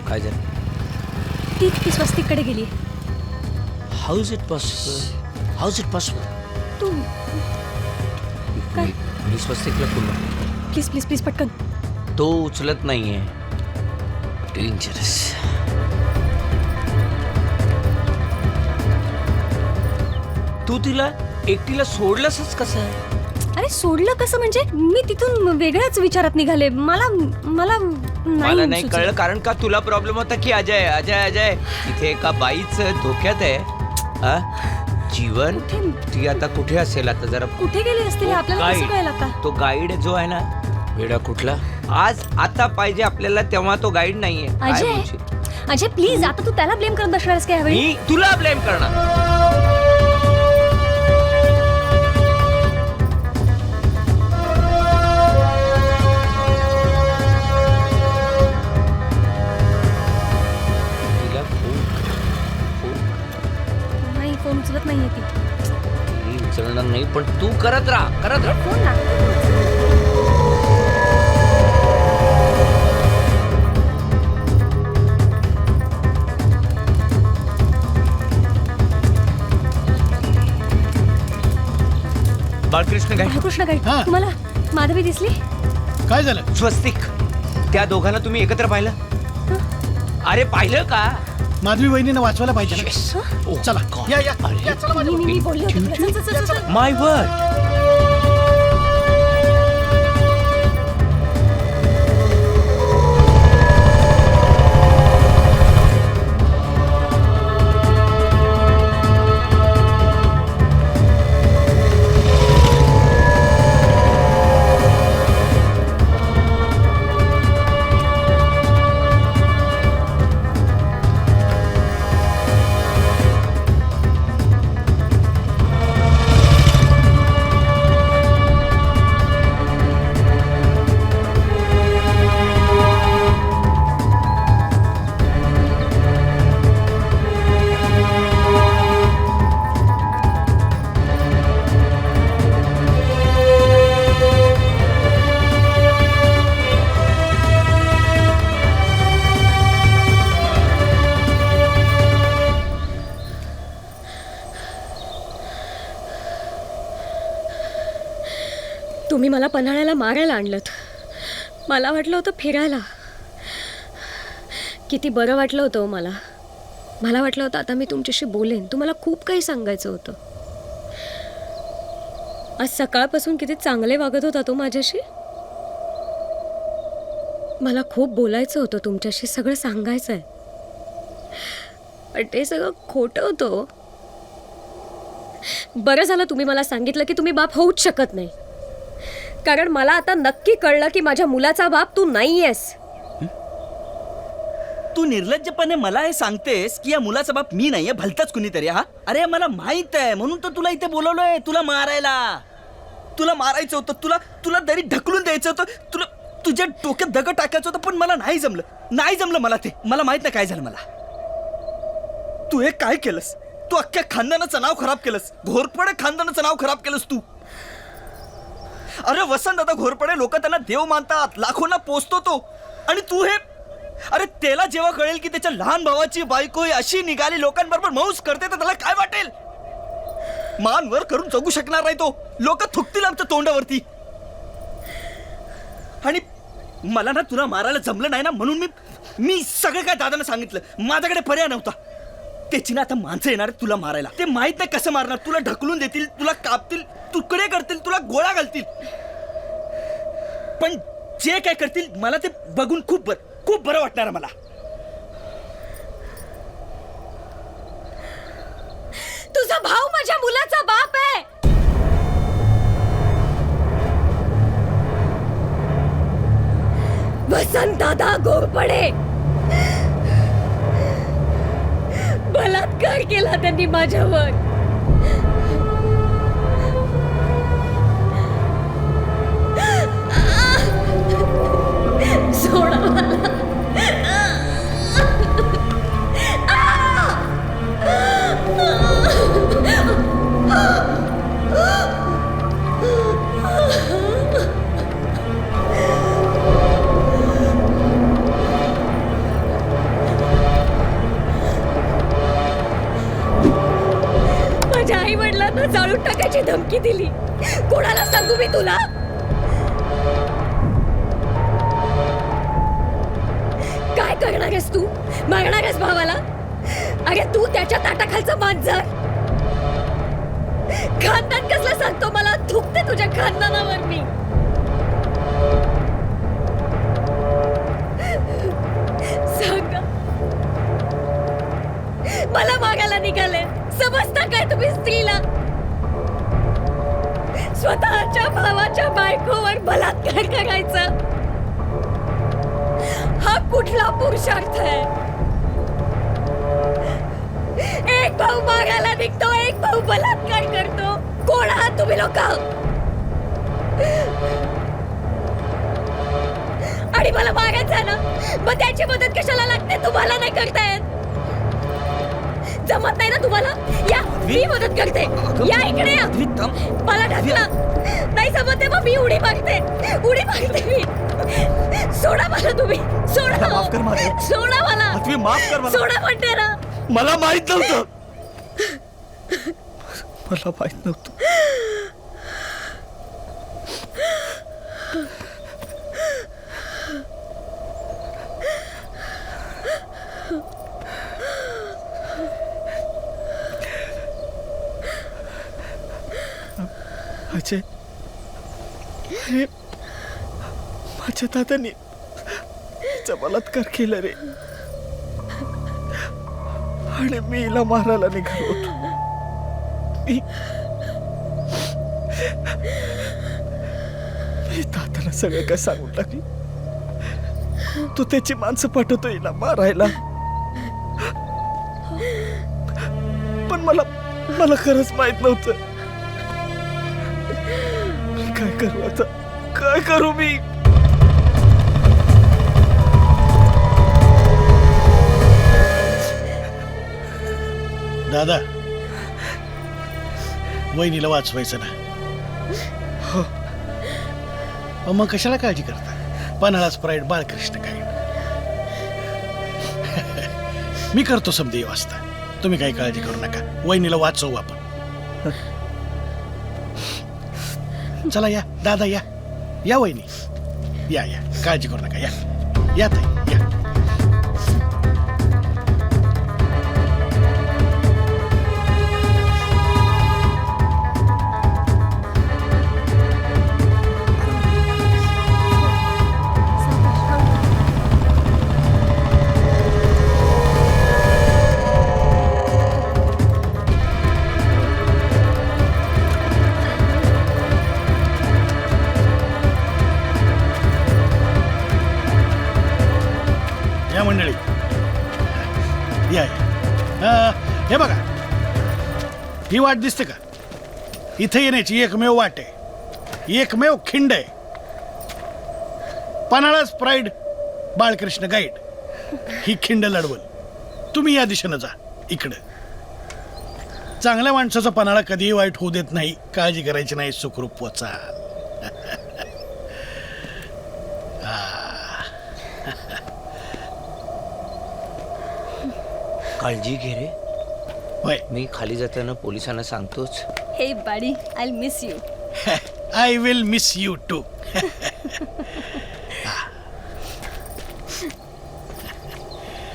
K: काय झालं?
I: ती स्वस्तिककडे गेली.
C: How is it possible?
I: तू काय?
K: मी स्वस्तिकला बोललो.
I: प्लीज प्लीज प्लीज पटकन.
K: तो उचलत नाहीये. डेंजरस. तू तिला एकटीला सोडलंसच कसं?
I: अरे सोडलं कसं म्हणजे? मी तिथून वेगळ्याच विचारात निघाले. मला
K: नाही कळलं. कारण का तुला प्रॉब्लेम होता की अजय अजय अजय इथे एका बाईचं धोक्यात आहे. जीवन ती आता कुठे असेल? आता जरा
I: कुठे गेली असतील आपल्याला कसं कळेल आता?
K: तो गाईड जो आहे ना, वेडा कुठला? आज आता पाहिजे आपल्याला, तेव्हा तो गाईड नाहीये. काय
D: अजय
K: बोलशील?
D: अजय प्लीज, आता तू त्याला ब्लेम करत बसणारस का यावेळी?
K: मी तुला ब्लेम करणार? तिला
D: नाही, फोन उचलत नाहीये ती.
K: मी उचलणार नाही, पण तू करत राहा.
D: फोन लागतो.
K: बाळकृष्ण गाईड.
D: बाळकृष्ण गाईड,
B: हा.
D: तुम्हाला माधवी दिसली?
B: काय झालं?
K: स्वस्तिक, त्या दोघांना तुम्ही एकत्र पाहिलं? अरे पाहिलं का?
B: माधवी वहिनीनं वाचवायला पाहिजे ना. चला या या या, चला माझ्या
D: मी बोलले होते तुला. चल, चल, चल, चल.
K: माय वर्ड.
I: तुम्ही मला पन्हाळ्याला मारायला आणलंत. मला वाटलं होतं फिरायला. किती बरं वाटलं होतं मला. मला वाटलं होतं आता मी तुमच्याशी बोलेन. तुम्हाला खूप काही सांगायचं होतं. आज सकाळपासून किती चांगले वागत होता तो माझ्याशी. मला खूप बोलायचं होतं तुमच्याशी, सगळं सांगायचं आहे, पण ते सगळं खोटं होतं. बरं झालं तुम्ही मला सांगितलं की तुम्ही बाप होऊच शकत नाही, कारण मला आता नक्की कळलं की माझ्या मुलाचा बाप तू नाहीयेस.
F: तू निर्लज्जपणे मला हे सांगतेस की या मुलाचा बाप मी नाहीये, भलताच कुणीतरी. हा, अरे मला माहित आहे, म्हणून तर तुला इथे बोलवलोय, तुला मारायला. तुला मारायचं होतं, तुला दरी ढकलून द्यायचं होतं, तुला तुझ्या डोक्यात दगड टाकायचं होतं, पण मला नाही जमलं मला ते. मला माहित नाही काय झालं मला. तू हे काय केलंस? तू अख्ख्या खानदानाचं नाव खराब केलंस. घोरपडे खानदानाचं नाव खराब केलंस तू. अरे वसंत दादा घोरपडे, लोक त्यांना देव मानतात, लाखोंना पोचतो तो, आणि तू हे. अरे त्याला जेव्हा कळेल की त्याच्या लहान भावाची बायको अशी निघाली लोकांबरोबर मौज करते, तर त्याला काय वाटेल? मान वर करून जगू शकणार नाही तो. लोक थुकतील आमच्या तोंडावरती. आणि मला ना तुला मारायला जमलं नाही ना, म्हणून मी सगळं काय दादांना सांगितलं. माझ्याकडे पर्याय नव्हता. त्याची ना आता माणसं येणार तुला मारायला. ते माहित नाही कसं मारणार. तुला ढकलून देतील, तुला कापतील, तुकडे करतील, तुला गोळ्या घालतील. पण जे काय करतील मला ते बघून खूप बरं वाटणार मला.
I: तुझा भाऊ माझ्या मुलाचा बाप आहे. वसंत दादा घोरपडे. बलात्कार केला त्यांनी माझ्यावर. सोडा मला. माझ्या आई वडिलांना जाळून टाकायची धमकी दिली. कोणाला सांगू मी तुला? काय करणार आहेस तू? मारणार आहेस भावाला? अरे तू त्याच्या ताटाखालचं मांजर. खानदान कसलं सांगतो मला? थुकते तुझ्या खानदानावर मी. सांगा, मला मागायला निघाले. समजता काय तुम्ही स्त्रीला? स्वतःच्या भावाच्या बायकोवर बलात्कार करायचा हा कुठला पुरुषार्थ आहे? एक भाऊ मागायला निघतो, एक भाऊ बलात्कार करतो. कोण आहात तुम्ही लोक? आणि मला मागायचं ना, मग त्याची मदत कशाला लागते? तुम्हाला नाही करता येत? जमत नाही ना तुम्हाला? या मी मदत करते. या इकडे या. मला ढकला. नाही जमत आहे मग मी उडी मारते. उडी मारते मी. सोडा मला तुम्ही. सोडा.
H: माफ कर मला.
I: सोडा मला.
H: माफ कर मला.
I: सोडा म्हणते ना.
H: मला माहित नव्हतं. मला माहित नव्हतं. अजय, हे माझ्या दादाने बलात्कार केला रे. आणि मी हिला मारायला निघालो होतो. मी दादाला सगळं काय सांगून टाकलं. तो त्याची माणसं पाठवतो हिला मारायला. पण मला खरंच माहित नव्हतं. काय करू आता? काय करू मी?
B: दादा, वहिनीला वाचवायचं ना. हो, मग कशाला काळजी करता? पन्हाळा स्प्राईट, बाळकृष्ण गाईड मी करतो समधी वाजता. तुम्ही काही काळजी करू नका. वहिनीला वाचवू आपण. चला या दादा, या या वहिनी, या या, काळजी करू नका. या या ताई, या. मंडळी या या. हे बघा, ही वाट दिसते का? इथे येण्याची एकमेव वाट आहे, एकमेव खिंड आहे. पन्हाळा स्प्राईड, बाळकृष्ण गाईड ही खिंड लढवल. तुम्ही या दिशेनं जा. इकडं चांगल्या माणसाचा पन्हाळा कधीही वाईट होऊ देत नाही. काळजी करायची नाही, सुखरूप पोचाल.
C: काळजी घे रे.
B: होय,
C: मी खाली जाताना पोलिसांना सांगतोच.
I: Hey buddy, I miss you.
B: I will miss you too.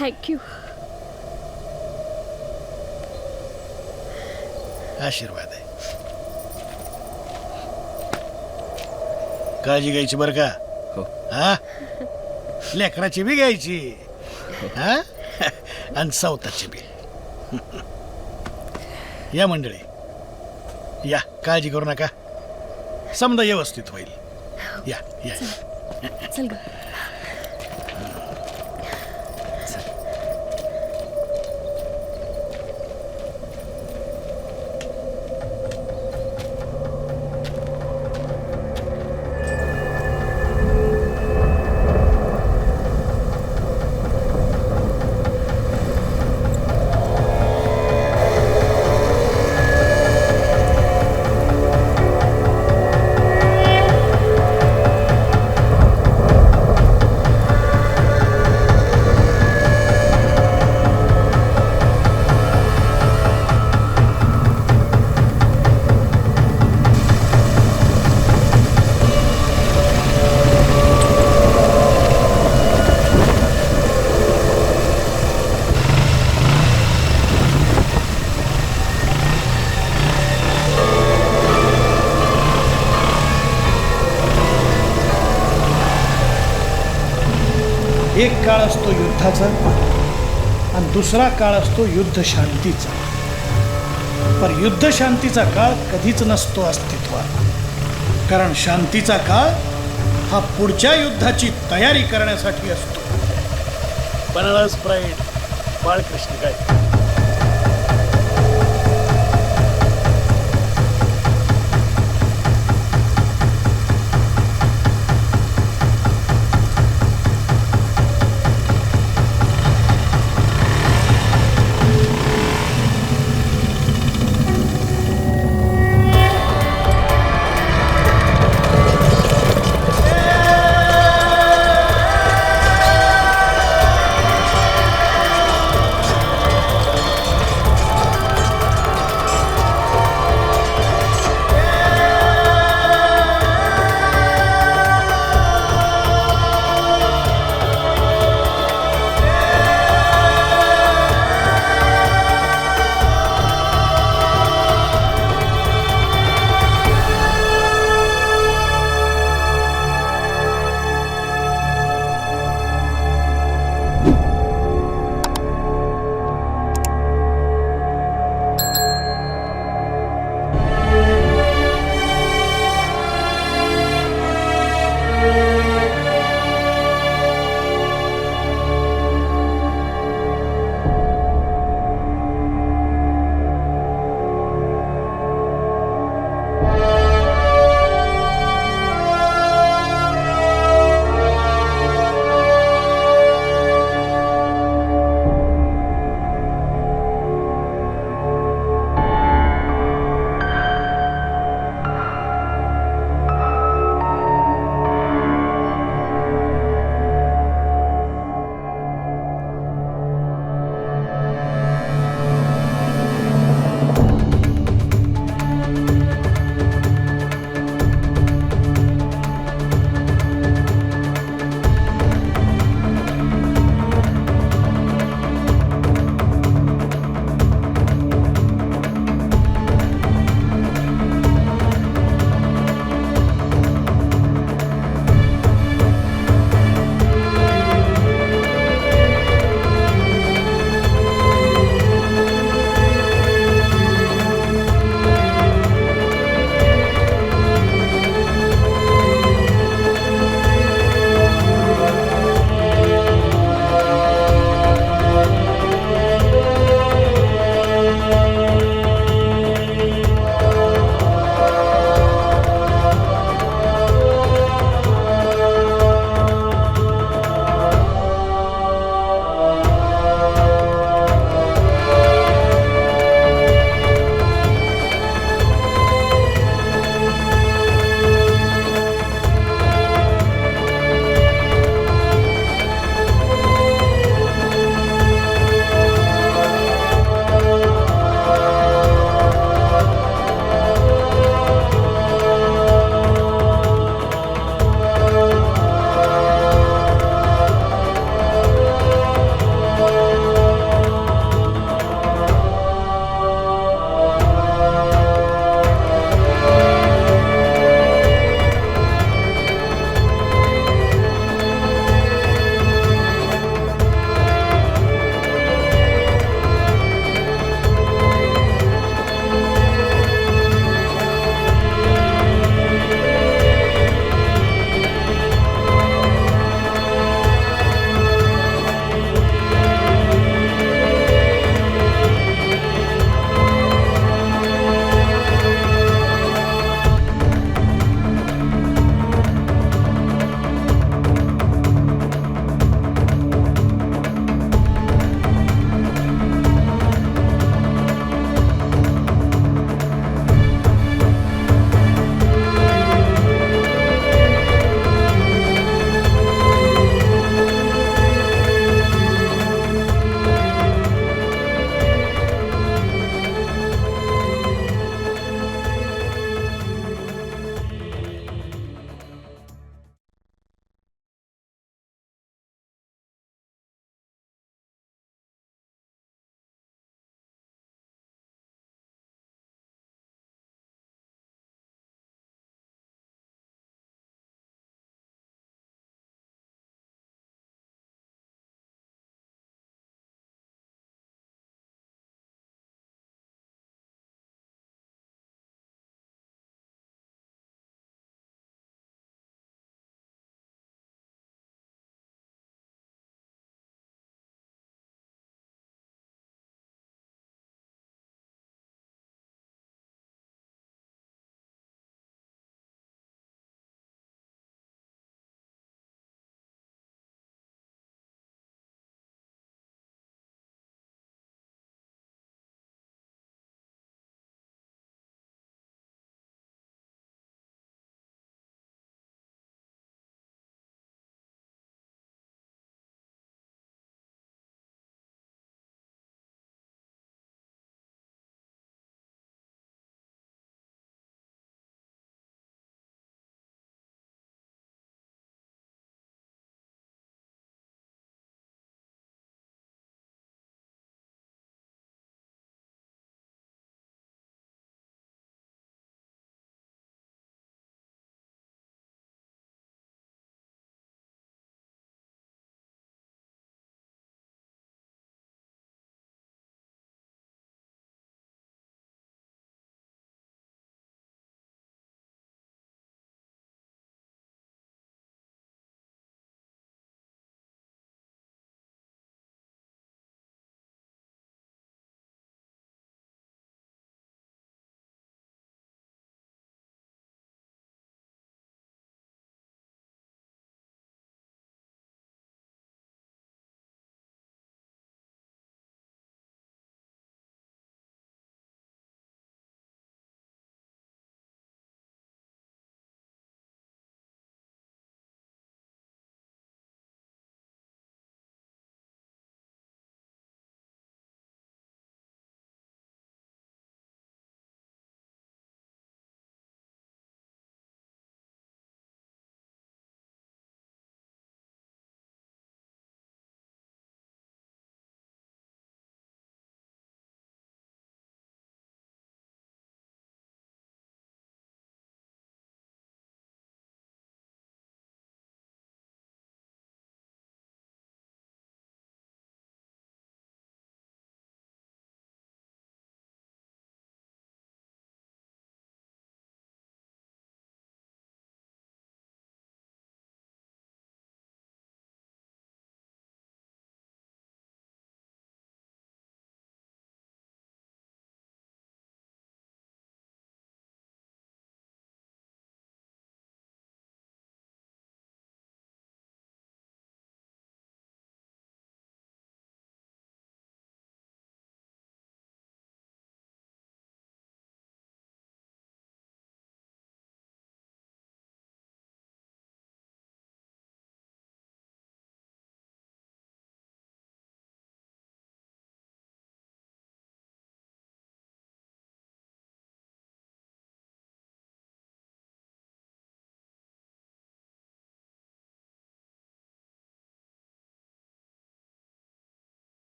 I: Thank you.
B: आशीर्वाद आहे. काळजी घ्यायची बरं का?
F: हो.
B: हा, लेकराची बी घ्यायची. हा, आणि सावताची बी. या मंडळी, या, काळजी करू नका. समजा व्यवस्थित होईल. या या.
I: चल ग.
B: एक काळ असतो युद्धाचा आणि दुसरा काळ असतो युद्ध शांतीचा. पण युद्ध शांतीचा काळ कधीच नसतो अस्तित्वात. कारण शांतीचा काळ हा पुढच्या युद्धाची तयारी करण्यासाठी असतो. बनारस प्राईड बाळकृष्ण काय